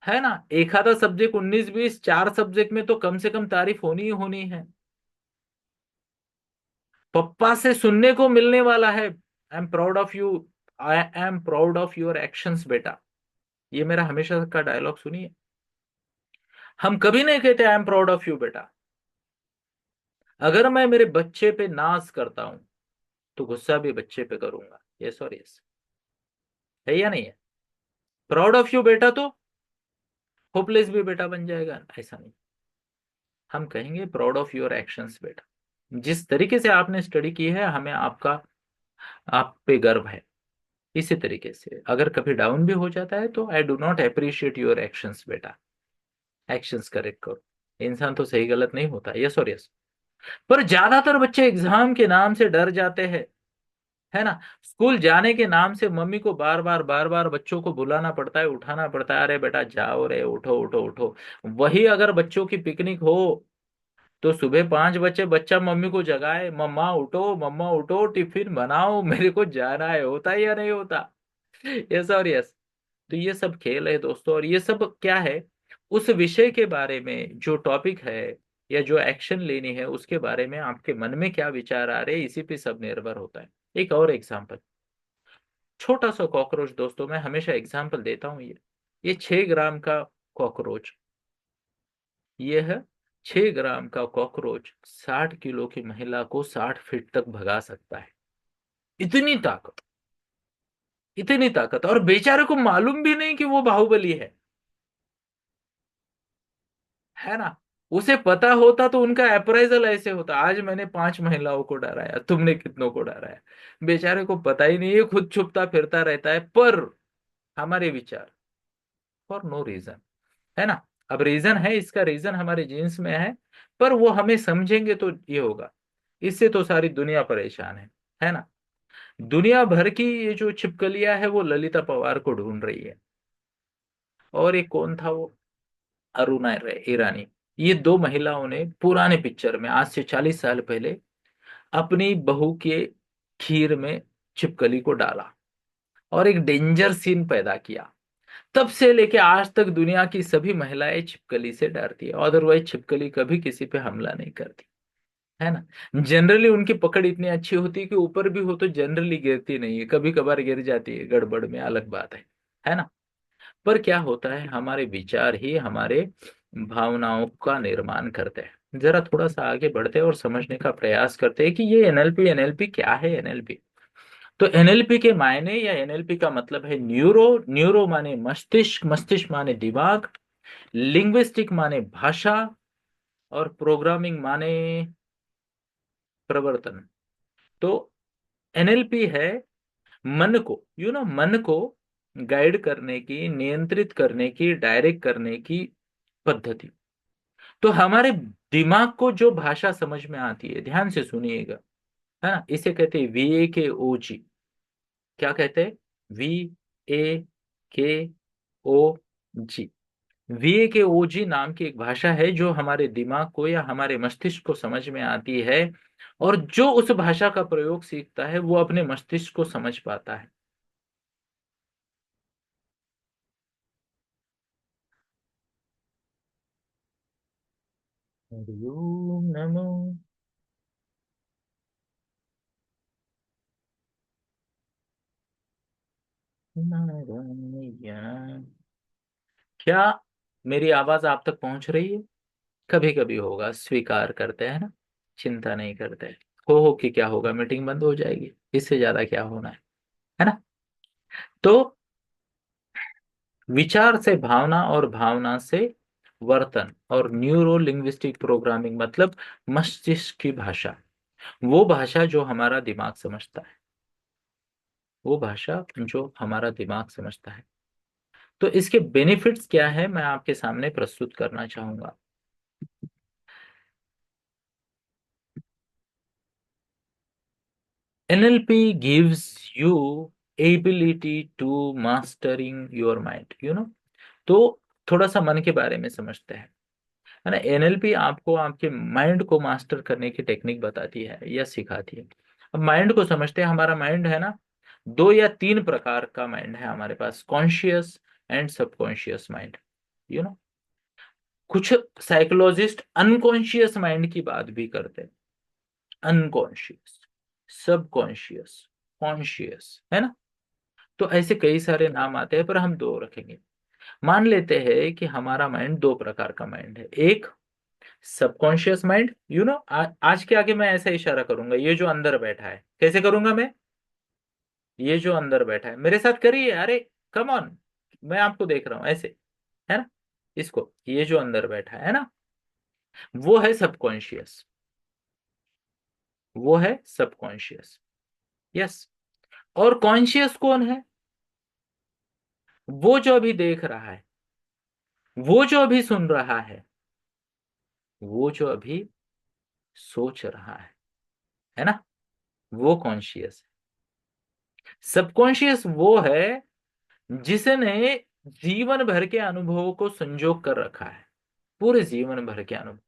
है ना, एक आधा सब्जेक्ट 19-20, 4 सब्जेक्ट में तो कम से कम तारीफ होनी ही होनी है। पप्पा से सुनने को मिलने वाला है, I am proud of you, I am proud of your actions बेटा। ये मेरा हमेशा का डायलॉग सुनिए। हम कभी नहीं कहते I am proud of you बेटा। अगर मैं मेरे बच्चे पे नाज करता हूं तो गुस्सा भी बच्चे पे करूंगा, यस और यस, है या नहीं है? प्राउड ऑफ यू बेटा तो होपलेस भी बेटा बन जाएगा, ऐसा नहीं। हम कहेंगे प्राउड ऑफ योर एक्शंस बेटा। जिस तरीके से आपने स्टडी की है, हमें आपका, आप पे गर्व है। इसी तरीके से अगर कभी डाउन भी हो जाता है तो I do not appreciate your actions बेटा। एक्शंस करेक्ट करो। इंसान तो सही गलत नहीं होता, यस और यस। पर ज्यादातर बच्चे एग्जाम के नाम से डर जाते हैं, है ना। स्कूल जाने के नाम से मम्मी को बार बार बच्चों को बुलाना पड़ता है, उठाना पड़ता है, अरे बेटा जाओ रे, उठो उठो उठो। वही अगर बच्चों की पिकनिक हो तो सुबह 5 बजे बच्चा मम्मी को जगाए, मम्मा उठो टिफिन बनाओ, मेरे को जाना है, होता है या नहीं होता? यस और यस। तो ये सब खेल है दोस्तों, और ये सब क्या है, उस विषय के बारे में जो टॉपिक है या जो एक्शन लेनी है उसके बारे में आपके मन में क्या विचार आ रहे हैं, इसी पे सब निर्भर होता है। एक और एग्जांपल, छोटा सा कॉकरोच दोस्तों, मैं हमेशा एग्जांपल देता हूं। ये 6 ग्राम का कॉकरोच, ये है 6 ग्राम का कॉकरोच 60 किलो की महिला को 60 फीट तक भगा सकता है। इतनी ताकत, इतनी ताकत, और बेचारे को मालूम भी नहीं कि वो बाहुबली है ना। उसे पता होता तो उनका अप्राइजल ऐसे होता, आज मैंने 5 महिलाओं को डराया, तुमने कितनों को डराया। बेचारे को पता ही नहीं है, खुद छुपता फिरता रहता है। पर हमारे विचार, फॉर नो रीजन, है ना। अब रीजन है, इसका रीजन हमारे जीन्स में है, पर वो हमें समझेंगे तो ये होगा। इससे तो सारी दुनिया परेशान है ना। दुनिया भर की ये जो छिपकलियां है वो ललिता पवार को ढूंढ रही है। और एक कौन था वो, अरुणा ईरानी। ये दो महिलाओं ने पुराने पिक्चर में आज से 40 साल पहले अपनी बहू के खीर में छिपकली को डाला और एक डेंजर सीन पैदा किया। तब से लेके आज तक दुनिया की सभी महिलाएं छिपकली से डरती है, अदरवाइज छिपकली कभी किसी पे हमला नहीं करती, है ना। जनरली उनकी पकड़ इतनी अच्छी होती है कि ऊपर भी हो तो जनरली गिरती नहीं है, कभी कभार गिर जाती है गड़बड़ में, अलग बात है ना। पर क्या होता है, हमारे विचार ही हमारे भावनाओं का निर्माण करते हैं। जरा थोड़ा सा आगे बढ़ते हैं और समझने का प्रयास करते हैं कि ये एनएलपी, एनएलपी क्या है एनएलपी। तो एनएलपी के मायने या एनएलपी का मतलब है न्यूरो, न्यूरो माने मस्तिष्क, मस्तिष्क माने दिमाग, लिंग्विस्टिक माने भाषा, और प्रोग्रामिंग माने प्रवर्तन। तो एनएलपी है मन को, मन को गाइड करने की, नियंत्रित करने की, डायरेक्ट करने की पद्धति। तो हमारे दिमाग को जो भाषा समझ में आती है, ध्यान से सुनिएगा, है ना, इसे कहते हैं VAKOG। क्या कहते हैं? VAKOG। VAKOG नाम की एक भाषा है जो हमारे दिमाग को या हमारे मस्तिष्क को समझ में आती है, और जो उस भाषा का प्रयोग सीखता है वो अपने मस्तिष्क को समझ पाता है। हरिओम नमो नारायण। क्या मेरी आवाज आप तक पहुंच रही है? कभी कभी होगा, स्वीकार करते हैं ना, चिंता नहीं करते। हो कि क्या होगा, मीटिंग बंद हो जाएगी, इससे ज्यादा क्या होना है ना। तो विचार से भावना और भावना से वर्तन, और न्यूरो लिंग्विस्टिक प्रोग्रामिंग मतलब मस्तिष्क की भाषा, वो भाषा जो हमारा दिमाग समझता है, वो भाषा जो हमारा दिमाग समझता है। तो इसके बेनिफिट्स क्या है, मैं आपके सामने प्रस्तुत करना चाहूंगा। NLP gives you ability to mastering your mind, तो थोड़ा सा मन के बारे में समझते हैं, है ना। एनएलपी आपको आपके माइंड को मास्टर करने की टेक्निक बताती है या सिखाती है। अब माइंड को समझते हैं। हमारा माइंड है ना, 2 या 3 प्रकार का माइंड है हमारे पास, conscious and subconscious mind, you know कुछ साइकोलॉजिस्ट अनकॉन्शियस माइंड की बात भी करते हैं, अनकॉन्शियस। सब कॉन्शियस, कॉन्शियस, है ना। तो ऐसे कई सारे नाम आते हैं, पर हम दो रखेंगे। मान लेते हैं कि हमारा माइंड दो प्रकार का माइंड है। एक सबकॉन्शियस माइंड, आज के आगे मैं ऐसा इशारा करूंगा, ये जो अंदर बैठा है, कैसे करूंगा मैं? ये जो अंदर बैठा है मेरे साथ करिए, अरे कम ऑन, मैं आपको देख रहा हूं ऐसे, है ना। इसको, ये जो अंदर बैठा है ना, वो है सबकॉन्शियस, वो है सबकॉन्शियस। यस। और कॉन्शियस कौन है? वो जो अभी देख रहा है, वो जो अभी सुन रहा है, वो जो अभी सोच रहा है ना, वो कॉन्शियस है। सबकॉन्शियस वो है जिसने जीवन भर के अनुभवों को संजो कर रखा है, पूरे जीवन भर के अनुभव।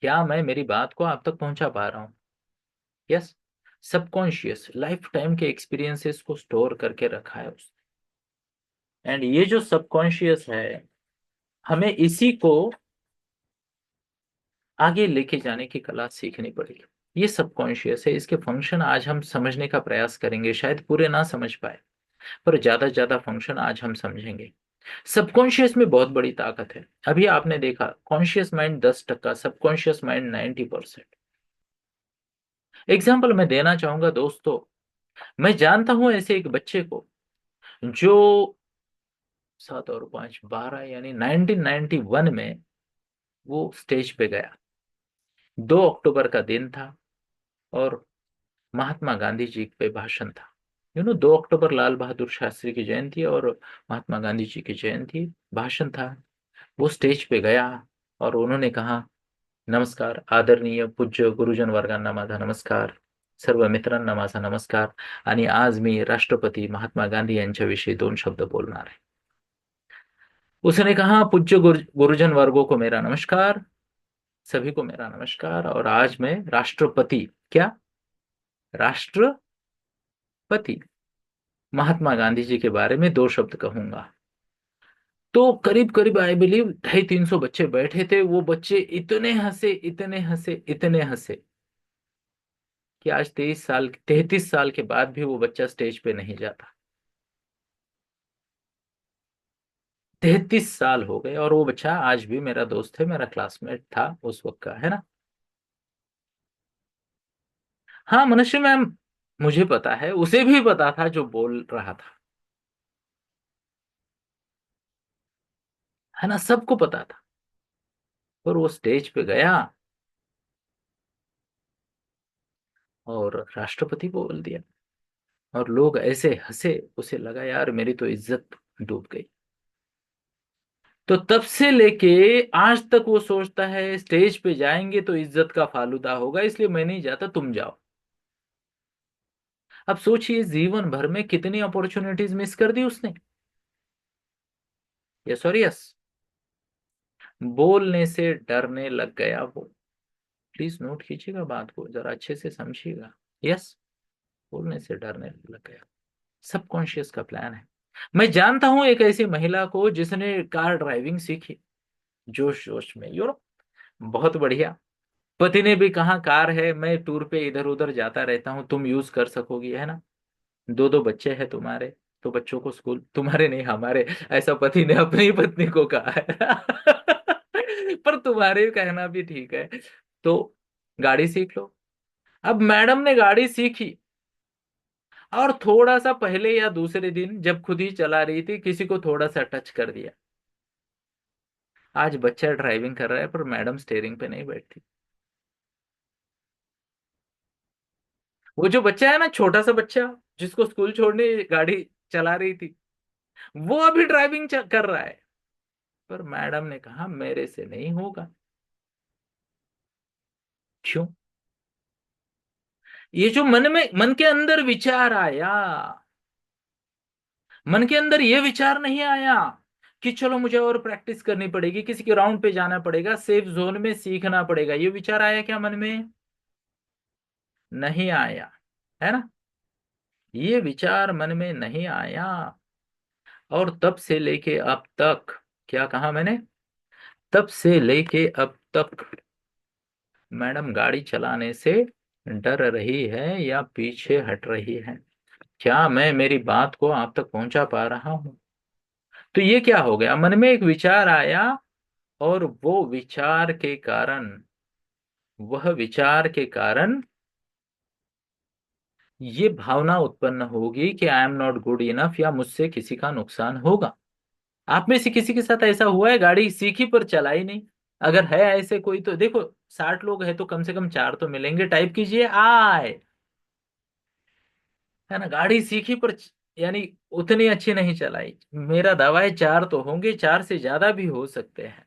क्या मैं मेरी बात को आप तक पहुंचा पा रहा हूं? यस। सबकॉन्शियस लाइफ टाइम के एक्सपीरियंसेस को स्टोर करके रखा है उसने। एंड ये जो सबकॉन्शियस है, हमें इसी को आगे लेके जाने की कला सीखनी पड़ेगी। ये सबकॉन्शियस है, इसके फंक्शन आज हम समझने का प्रयास करेंगे, शायद पूरे ना समझ पाए, पर ज्यादा से ज्यादा फंक्शन आज हम समझेंगे। सबकॉन्शियस में बहुत बड़ी ताकत है। अभी आपने देखा conscious mind 10%, subconscious mind 90%। Example मैं देना चाहूंगा दोस्तों, मैं जानता हूं ऐसे एक बच्चे को जो 7 और 5 12, यानी 1991 में वो स्टेज पे गया। 2 अक्टूबर का दिन था और महात्मा गांधी जी पे भाषण था। 2 अक्टूबर लाल बहादुर शास्त्री की जयंती और महात्मा गांधी जी की जयंती, भाषण था। वो स्टेज पे गया और उन्होंने कहा, नमस्कार आदरणीय पूज्य गुरुजन वर्गांना माझा नमस्कार, सर्व मित्रांना माझा नमस्कार, आणि आज मी राष्ट्रपती महात्मा गांधी यांच्याविषयी 2 शब्द बोलणार आहे। उसने कहा, पूज्य गुरुजन वर्गों को मेरा नमस्कार, सभी को मेरा नमस्कार, और आज मैं राष्ट्रपति, क्या, राष्ट्रपति महात्मा गांधी जी के बारे में 2 शब्द कहूंगा। तो करीब करीब आई बिलीव 250-300 बच्चे बैठे थे। वो बच्चे इतने हंसे, इतने हंसे, इतने हंसे कि आज 23 साल, 33 साल के बाद भी वो बच्चा स्टेज पे नहीं जाता। 33 साल हो गए और वो बच्चा आज भी मेरा दोस्त है, मेरा क्लासमेट था उस वक्त का, है ना। हाँ, मनुष्य मैम, मुझे पता है, उसे भी पता था जो बोल रहा था, है ना, सबको पता था। और वो स्टेज पे गया और राष्ट्रपति बोल दिया, और लोग ऐसे हंसे, उसे लगा यार मेरी तो इज्जत डूब गई। तो तब से लेके आज तक वो सोचता है स्टेज पे जाएंगे तो इज्जत का फालूदा होगा, इसलिए मैं नहीं जाता, तुम जाओ। अब सोचिए जीवन भर में कितनी अपॉर्चुनिटीज मिस कर दी उसने। यस और यस। बोलने से डरने लग गया वो। प्लीज नोट कीजिएगा, बात को जरा अच्छे से समझिएगा। यस। बोलने से डरने लग गया। सबकॉन्शियस का प्लान है। मैं जानता हूं एक ऐसी महिला को जिसने कार ड्राइविंग सीखी जोश जोश में, बहुत बढ़िया। पति ने भी कहा, कार है, मैं टूर पे इधर उधर जाता रहता हूँ, तुम यूज कर सकोगी, है ना। 2 2 बच्चे हैं तुम्हारे, तो बच्चों को स्कूल, तुम्हारे नहीं हमारे, ऐसा पति ने अपनी पत्नी को कहा है। पर तुम्हारे कहना भी ठीक है। तो गाड़ी सीख लो। अब मैडम ने गाड़ी सीखी और थोड़ा सा पहले या दूसरे दिन जब खुद ही चला रही थी, किसी को थोड़ा सा टच कर दिया। आज बच्चा ड्राइविंग कर रहा है पर मैडम स्टेयरिंग पे नहीं बैठती। वो जो बच्चा है ना, छोटा सा बच्चा जिसको स्कूल छोड़ने गाड़ी चला रही थी, वो अभी ड्राइविंग कर रहा है, पर मैडम ने कहा मेरे से नहीं होगा। क्यों? ये जो मन के अंदर विचार आया, मन के अंदर ये विचार नहीं आया कि चलो मुझे और प्रैक्टिस करनी पड़ेगी, किसी के राउंड पे जाना पड़ेगा, सेफ जोन में सीखना पड़ेगा, ये विचार आया क्या मन में? नहीं आया, है ना। ये विचार मन में नहीं आया। और तब से लेके अब तक, क्या कहा मैंने, तब से लेके अब तक मैडम गाड़ी चलाने से डर रही है या पीछे हट रही है? क्या मैं मेरी बात को आप तक पहुंचा पा रहा हूं? तो ये क्या हो गया, मन में एक विचार आया, और वो विचार के कारण ये भावना उत्पन्न होगी कि I am not good enough, या मुझसे किसी का नुकसान होगा। आप में से किसी के साथ ऐसा हुआ है, गाड़ी सीखी पर चलाई नहीं? अगर है ऐसे कोई तो देखो, 60 लोग हैं तो कम से कम चार तो मिलेंगे, टाइप कीजिए आए। है ना, गाड़ी सीखी पर यानी उतनी अच्छी नहीं चलाई। मेरा दावा है चार तो होंगे, चार से ज्यादा भी हो सकते हैं।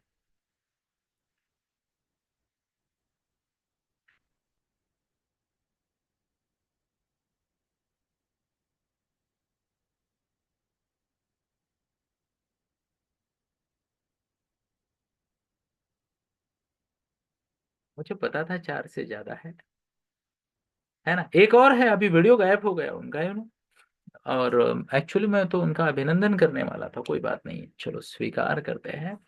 मुझे पता था चार से ज्यादा है ना। एक और है, अभी वीडियो गायब हो गया उनका, है ना। और एक्चुअली मैं तो उनका अभिनंदन करने वाला था, कोई बात नहीं, चलो स्वीकार करते हैं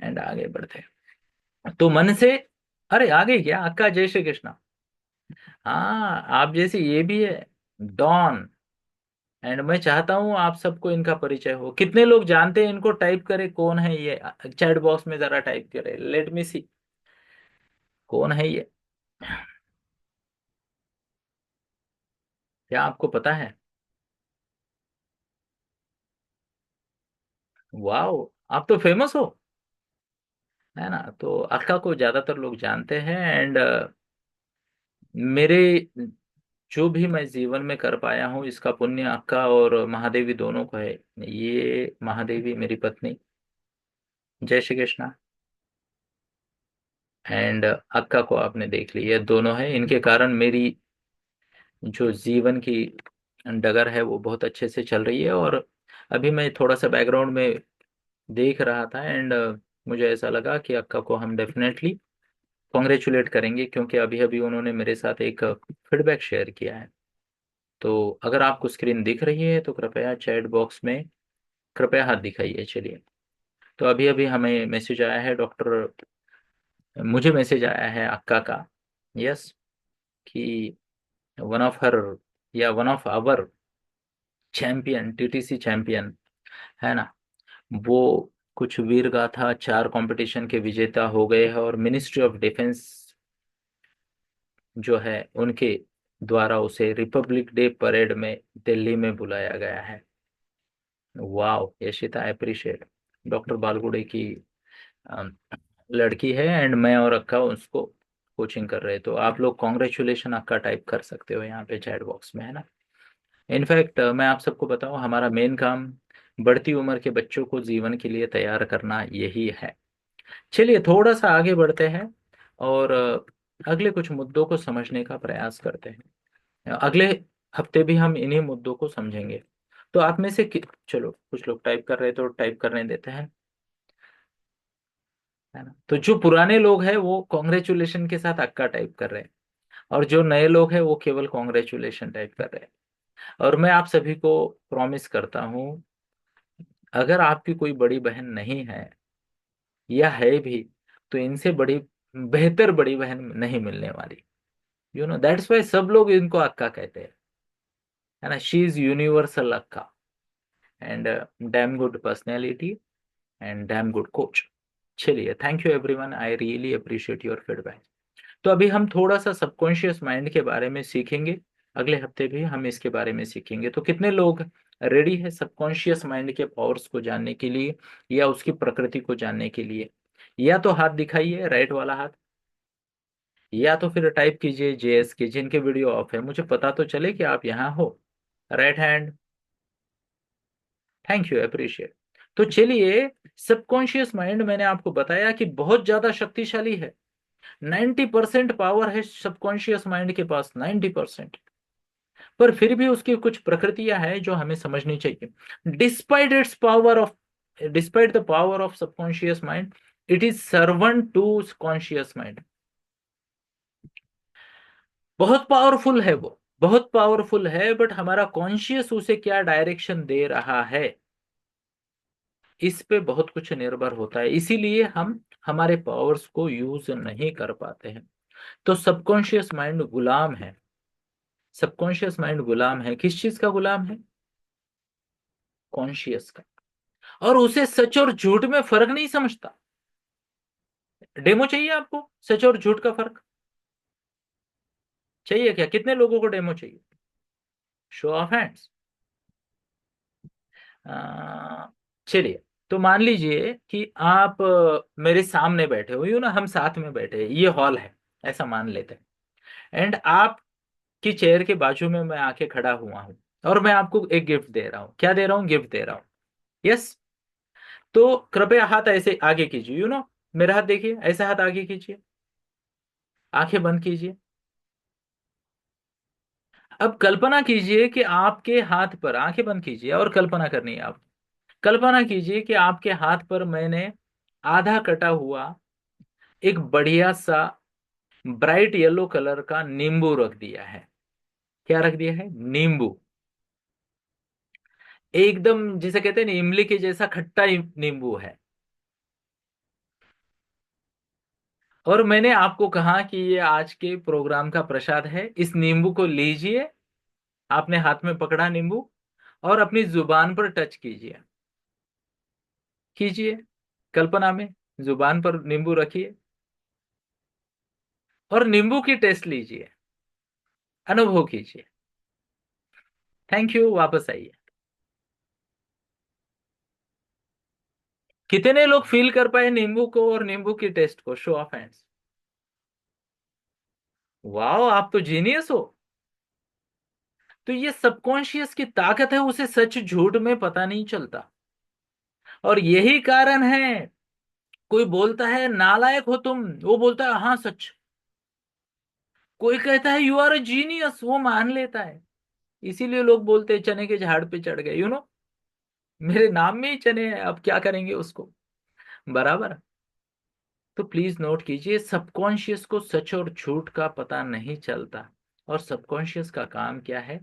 एंड आगे बढ़ते हैं। तो मन से, अरे आगे क्या, अक्का जय श्री कृष्णा। हाँ, आप जैसे ये भी है, डॉन। एंड मैं चाहता हूँ आप सबको इनका परिचय हो। कितने लोग जानते हैं इनको, टाइप करे कौन है ये, चैट बॉक्स में जरा टाइप करे, लेट मी सी कौन है ये। क्या आपको पता है? वाओ, आप तो फेमस हो, है ना। तो अक्का को ज्यादातर लोग जानते हैं। एंड मेरे जो भी मैं जीवन में कर पाया हूँ, इसका पुण्य अक्का और महादेवी दोनों को है। ये महादेवी मेरी पत्नी, जय श्री कृष्णा। एंड अक्का को आपने देख ली, ये दोनों है, इनके कारण मेरी जो जीवन की डगर है वो बहुत अच्छे से चल रही है। और अभी मैं थोड़ा सा बैकग्राउंड में देख रहा था, एंड मुझे ऐसा लगा कि अक्का को हम डेफिनेटली कॉन्ग्रेचुलेट करेंगे, क्योंकि अभी अभी उन्होंने मेरे साथ एक फीडबैक शेयर किया है। तो अगर आपको स्क्रीन दिख रही है तो कृपया चैट बॉक्स में कृपया हाथ दिखाइए। चलिए, तो अभी अभी हमें मैसेज आया है डॉक्टर, मुझे मैसेज आया है अक्का का, यस, कि वन ऑफ हर या one of our champion, TTC champion, है ना, वो कुछ वीर गाथा चार कंपटीशन के विजेता हो गए हैं, और मिनिस्ट्री ऑफ डिफेंस जो है उनके द्वारा उसे रिपब्लिक डे परेड में दिल्ली में बुलाया गया है। वाह यशिता, अप्रिशिएट। डॉक्टर बालगुड़े की अम, लड़की है, एंड मैं और अक्का उसको कोचिंग कर रहे, तो आप लोग कॉन्ग्रेचुलेशन अक्का टाइप कर सकते हो यहाँ पे चैट बॉक्स में, है ना। इनफैक्ट मैं आप सबको बताऊं, हमारा मेन काम बढ़ती उम्र के बच्चों को जीवन के लिए तैयार करना यही है। चलिए थोड़ा सा आगे बढ़ते हैं, और अगले कुछ मुद्दों को समझने का प्रयास करते हैं। अगले हफ्ते भी हम इन्हीं मुद्दों को समझेंगे। तो आप में से चलो, कुछ लोग टाइप कर रहे हैं तो टाइप करने देते हैं, है ना। तो जो पुराने लोग हैं वो कॉन्ग्रेचुलेशन के साथ अक्का टाइप कर रहे हैं, और जो नए लोग हैं वो केवल कॉन्ग्रेचुलेशन टाइप कर रहे हैं। और मैं आप सभी को प्रॉमिस करता हूँ, अगर आपकी कोई बड़ी बहन नहीं है या है भी, तो इनसे बड़ी बेहतर बड़ी बहन नहीं मिलने वाली। यू नो दैट्स वाई सब लोग इनको अक्का कहते हैं, है ना। शी इज यूनिवर्सल अक्का, and damn good personality, and damn good coach. चलिए, thank you everyone, I really appreciate your feedback. तो अभी हम थोड़ा सा सबकॉन्शियस माइंड के बारे में सीखेंगे, अगले हफ्ते भी हम इसके बारे में सीखेंगे। तो कितने लोग रेडी है सबकॉन्शियस माइंड के पावर्स को जानने के लिए, या उसकी प्रकृति को जानने के लिए? या तो हाथ दिखाइए, राइट वाला हाथ, या तो फिर टाइप कीजिए जेएस के, जिनके वीडियो ऑफ है, मुझे पता तो चले कि आप यहाँ हो। Right hand, thank you, appreciate. तो चलिए, सबकॉन्शियस माइंड मैंने आपको बताया कि बहुत ज्यादा शक्तिशाली है। 90% पावर है सबकॉन्शियस माइंड के पास, 90%। पर फिर भी उसकी कुछ प्रकृतियां हैं जो हमें समझनी चाहिए। Despite its power of despite the power of subconscious mind, it is servant to conscious mind. बहुत पावरफुल है वो, बहुत पावरफुल है, बट हमारा कॉन्शियस उसे क्या डायरेक्शन दे रहा है, इस पे बहुत कुछ निर्भर होता है। इसीलिए हम हमारे पावर्स को यूज नहीं कर पाते हैं। तो सबकॉन्शियस माइंड गुलाम है। सबकॉन्शियस माइंड गुलाम है, किस चीज का गुलाम है? कॉन्शियस का। और उसे सच और झूठ में फर्क नहीं समझता। डेमो चाहिए आपको सच और झूठ का फर्क? चाहिए क्या? कितने लोगों को डेमो चाहिए? Show off hands. चलिए, तो मान लीजिए कि आप मेरे सामने बैठे हो, यू ना, हम साथ में बैठे हैं, ये हॉल है, ऐसा मान लेते हैं। एंड आपकी चेयर के बाजू में मैं आके खड़ा हुआ हूं, और मैं आपको एक गिफ्ट दे रहा हूं। क्या दे रहा हूं? गिफ्ट दे रहा हूं। यस। तो कृपया हाथ ऐसे आगे कीजिए, यू नो, मेरा हाथ देखिए, ऐसा हाथ आगे कीजिए, आंखें बंद कीजिए। अब कल्पना कीजिए कि आपके हाथ पर, आंखें बंद कीजिए और कल्पना करनी है आप। कल्पना कीजिए कि आपके हाथ पर मैंने आधा कटा हुआ एक बढ़िया सा ब्राइट येलो कलर का नींबू रख दिया है। क्या रख दिया है? नींबू। एकदम जिसे कहते हैं ना, इमली के जैसा खट्टा नींबू है। और मैंने आपको कहा कि ये आज के प्रोग्राम का प्रसाद है, इस नींबू को लीजिए। आपने हाथ में पकड़ा नींबू, और अपनी जुबान पर टच कीजिए। कीजिए, कल्पना में जुबान पर नींबू रखिए और नींबू की टेस्ट लीजिए, अनुभव कीजिए। थैंक यू, वापस आइए। कितने लोग फील कर पाए नींबू को और नींबू की टेस्ट को? Show off hands. वाह, आप तो जीनियस हो। तो ये सबकॉन्शियस की ताकत है, उसे सच झूठ में पता नहीं चलता। और यही कारण है, कोई बोलता है नालायक हो तुम, वो बोलता है हाँ सच। कोई कहता है यू आर अ जीनियस, वो मान लेता है। इसीलिए लोग बोलते हैं चने के झाड़ पे चढ़ गए, यू नो। मेरे नाम में ही चने हैं, अब क्या करेंगे उसको। बराबर। तो प्लीज नोट कीजिए, सबकॉन्शियस को सच और झूठ का पता नहीं चलता। और सबकॉन्शियस का काम क्या है?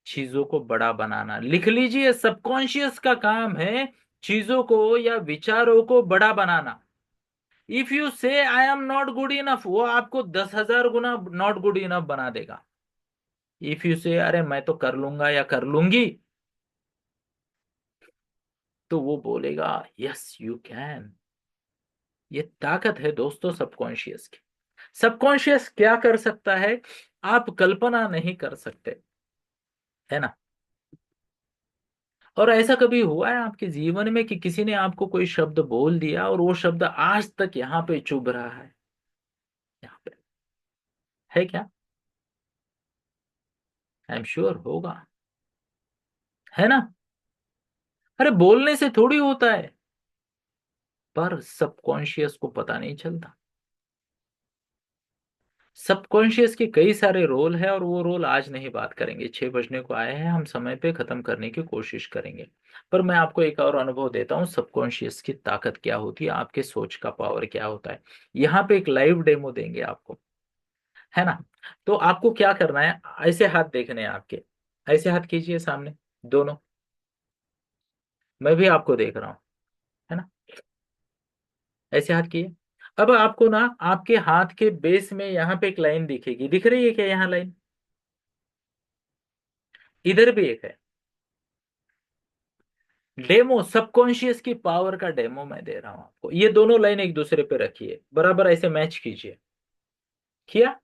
चीजों को बड़ा बनाना। लिख लीजिए, सबकॉन्शियस का काम है चीजों को या विचारों को बड़ा बनाना। इफ यू से I am not good enough, वो आपको 10,000 गुना नॉट गुड इनफ बना देगा। इफ यू से अरे मैं तो कर लूंगा या कर लूंगी, तो वो बोलेगा यस यू कैन। ये ताकत है दोस्तों सबकॉन्शियस की। सबकॉन्शियस क्या कर सकता है, आप कल्पना नहीं कर सकते, है ना। और ऐसा कभी हुआ है आपके जीवन में कि किसी ने आपको कोई शब्द बोल दिया और वो शब्द आज तक यहाँ पे चुभ रहा है? यहाँ पे है क्या? आई एम श्योर होगा, है ना। अरे बोलने से थोड़ी होता है, पर सबकॉन्शियस को पता नहीं चलता। सबकॉन्शियस के कई सारे रोल है, और वो रोल आज नहीं बात करेंगे, 6 बजने को आए हैं, हम समय पे खत्म करने की कोशिश करेंगे। पर मैं आपको एक और अनुभव देता हूँ, सबकॉन्शियस की ताकत क्या होती है, आपके सोच का पावर क्या होता है। यहाँ पे एक लाइव डेमो देंगे आपको, है ना। तो आपको क्या करना है, ऐसे हाथ देखने हैं आपके, ऐसे हाथ कीजिए सामने, दोनों। मैं भी आपको देख रहा हूँ, है ना। ऐसे हाथ किए। अब आपको ना आपके हाथ के बेस में यहाँ पे एक लाइन दिखेगी, दिख रही है क्या यहाँ लाइन? इधर भी एक है। डेमो, सबकॉन्शियस की पावर का डेमो मैं दे रहा हूं आपको। ये दोनों लाइन एक दूसरे पे रखिए, बराबर ऐसे मैच कीजिए। किया?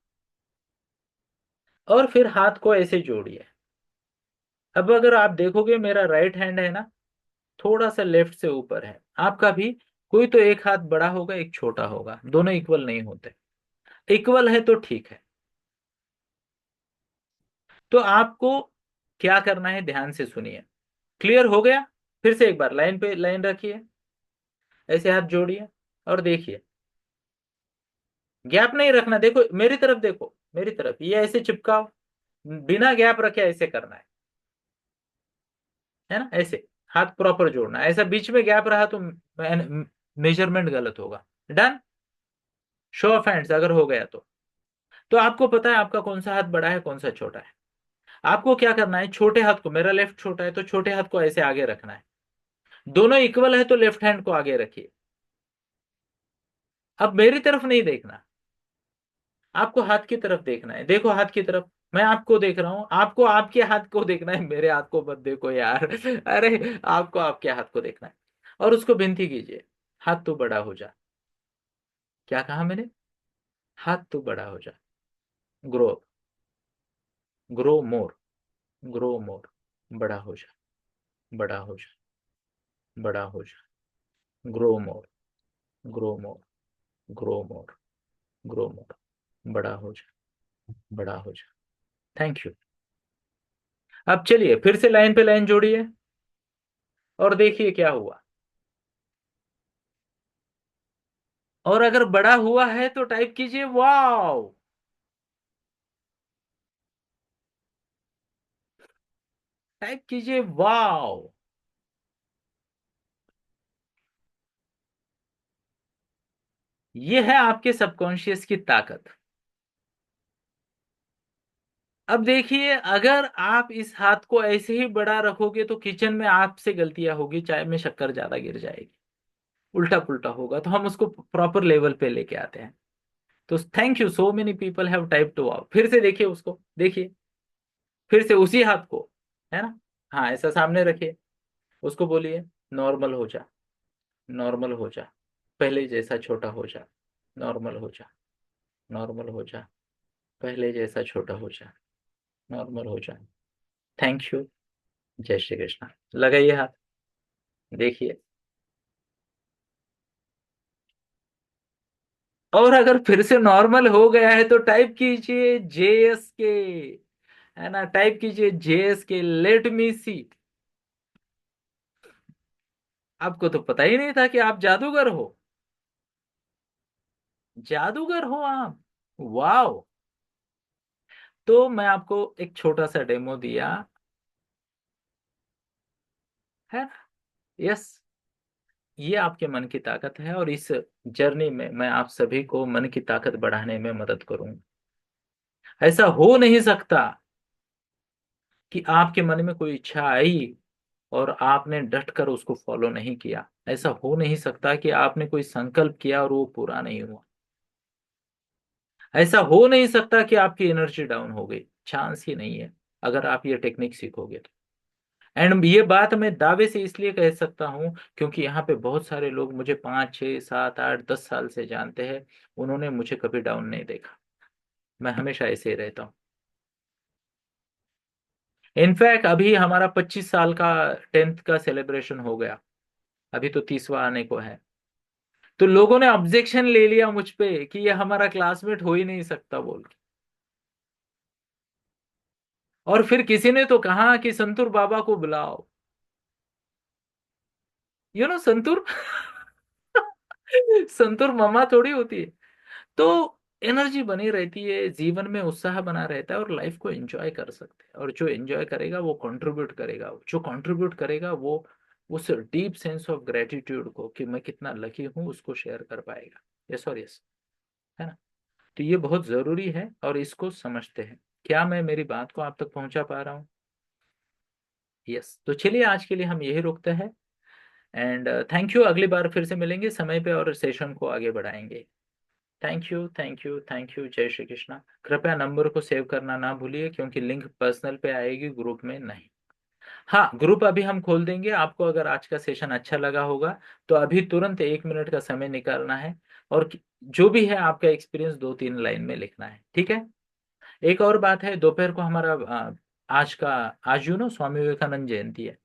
और फिर हाथ को ऐसे जोड़िए। अब अगर आप देखोगे, मेरा राइट हैंड है ना, थोड़ा सा लेफ्ट से ऊपर है, आपका भी। कोई तो एक हाथ बड़ा होगा, एक छोटा होगा, दोनों इक्वल नहीं होते। इक्वल है तो ठीक है। तो आपको क्या करना है, ध्यान से सुनिए। क्लियर हो गया? फिर से एक बार लाइन पे लाइन रखिए, ऐसे हाथ जोड़िए और देखिए। गैप नहीं रखना, देखो मेरी तरफ, देखो मेरी तरफ, ये ऐसे चिपकाओ, बिना गैप रखे ऐसे करना है ना, ऐसे। हाथ प्रॉपर जोड़ना है, ऐसा बीच में गैप रहा तो मेजरमेंट गलत होगा। डन। शो ऑफ हैंड्स अगर हो गया तो आपको पता है आपका कौन सा हाथ बड़ा है, कौन सा छोटा है। आपको क्या करना है, छोटे हाथ को, मेरा लेफ्ट छोटा है तो छोटे हाथ को ऐसे आगे रखना है। दोनों इक्वल है तो लेफ्ट हैंड को आगे रखिए। अब मेरी तरफ नहीं देखना, आपको हाथ की तरफ देखना है, देखो हाथ की तरफ। मैं आपको देख रहा हूं, आपको आपके हाथ को देखना है, मेरे हाथ को मत देखो यार। अरे आपको आपके हाथ को देखना है, और उसको विनती कीजिए, हाथ तो बड़ा हो जा। क्या कहा मैंने? हाथ तो बड़ा हो जा। Grow, grow more, grow more. बड़ा हो जा, बड़ा हो जा, बड़ा हो जा। Grow more, grow more, grow more, grow more. बड़ा हो जा, बड़ा हो जा। Thank you. अब चलिए फिर से लाइन पे लाइन जोड़िए, और देखिए क्या हुआ। और अगर बड़ा हुआ है तो टाइप कीजिए वाओ। टाइप कीजिए वाओ। ये है आपके सबकॉन्शियस की ताकत। अब देखिए, अगर आप इस हाथ को ऐसे ही बड़ा रखोगे तो किचन में आपसे गलतियां होगी, चाय में शक्कर ज्यादा गिर जाएगी, उल्टा पुल्टा होगा, तो हम उसको प्रॉपर लेवल पे लेके आते हैं। तो thank you, so many people have type two wow. फिर से देखिए उसको, देखिए, फिर से उसी हाथ को, है ना? हाँ, ऐसा सामने रखिए, उसको बोलिए नॉर्मल हो जा, नॉर्मल हो जा, पहले जैसा छोटा हो जा, नॉर्मल हो जा, नॉर्मल हो जा, पहले जैसा छोटा हो जा, नॉर्मल हो जा। Thank you. जय श्री कृष्ण। लगाइए हाथ, देखिए। और अगर फिर से नॉर्मल हो गया है तो टाइप कीजिए जेएस के, है ना? टाइप कीजिए जेएस के, लेट मी सी। आपको तो पता ही नहीं था कि आप जादूगर हो, जादूगर हो आप। वाओ। तो मैं आपको एक छोटा सा डेमो दिया, है ना? यस, ये आपके मन की ताकत है, और इस जर्नी में मैं आप सभी को मन की ताकत बढ़ाने में मदद करूंगा। ऐसा हो नहीं सकता कि आपके मन में कोई इच्छा आई और आपने डट कर उसको फॉलो नहीं किया। ऐसा हो नहीं सकता कि आपने कोई संकल्प किया और वो पूरा नहीं हुआ। ऐसा हो नहीं सकता कि आपकी एनर्जी डाउन हो गई, चांस ही नहीं है, अगर आप ये टेक्निक सीखोगे तो। एंड ये बात मैं दावे से इसलिए कह सकता हूं क्योंकि यहाँ पे बहुत सारे लोग मुझे 5 6 7 8 10 साल से जानते हैं, उन्होंने मुझे कभी डाउन नहीं देखा। मैं हमेशा ऐसे ही रहता हूँ। इनफैक्ट अभी हमारा 25 साल का 10th का सेलिब्रेशन हो गया, अभी तो 30वां आने को है। तो लोगों ने ऑब्जेक्शन ले लिया मुझ पे कि ये हमारा क्लासमेट हो ही नहीं सकता बोल के। और फिर किसी ने तो कहा कि संतूर बाबा को बुलाओ, संतूर। संतूर मम्मा थोड़ी होती है। तो एनर्जी बनी रहती है, जीवन में उत्साह बना रहता है, और लाइफ को एंजॉय कर सकते हैं। और जो एंजॉय करेगा वो कंट्रीब्यूट करेगा, जो कंट्रीब्यूट करेगा वो उस डीप सेंस ऑफ ग्रेटिट्यूड को, कि मैं कितना लकी हूं, उसको शेयर कर पाएगा। यस और यस, है ना? तो ये बहुत जरूरी है, और इसको समझते हैं। क्या मैं मेरी बात को आप तक पहुंचा पा रहा हूँ? यस। तो चलिए आज के लिए हम यही रोकते हैं। एंड थैंक यू, अगली बार फिर से मिलेंगे समय पे और सेशन को आगे बढ़ाएंगे। Thank you, thank you, thank you. जय श्री कृष्णा। कृपया नंबर को सेव करना ना भूलिए, क्योंकि लिंक पर्सनल पे आएगी, ग्रुप में नहीं। हाँ, ग्रुप अभी हम खोल देंगे। आपको अगर आज का सेशन अच्छा लगा होगा तो अभी तुरंत 1 मिनट का समय निकालना है, और जो भी है आपका एक्सपीरियंस 2 3 लाइन में लिखना है, ठीक है? एक और बात है, दोपहर को हमारा आज का, आज स्वामी विवेकानंद जयंती है।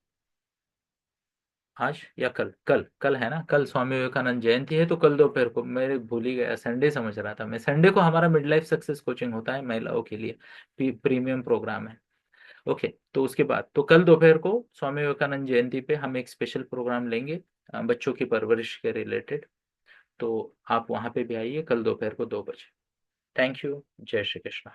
आज या कल, कल कल है ना, कल स्वामी विवेकानंद जयंती है, तो कल दोपहर को, मेरे भूल ही गया, संडे समझ रहा था मैं। संडे को हमारा मिड लाइफ सक्सेस कोचिंग होता है महिलाओं के लिए, प्रीमियम प्रोग्राम है। ओके, तो उसके बाद तो कल दोपहर को स्वामी विवेकानंद जयंती पे हम एक स्पेशल प्रोग्राम लेंगे, बच्चों की परवरिश के रिलेटेड। तो आप वहां पे भी आइए कल दोपहर को 2 बजे। Thank you. जय श्री कृष्ण।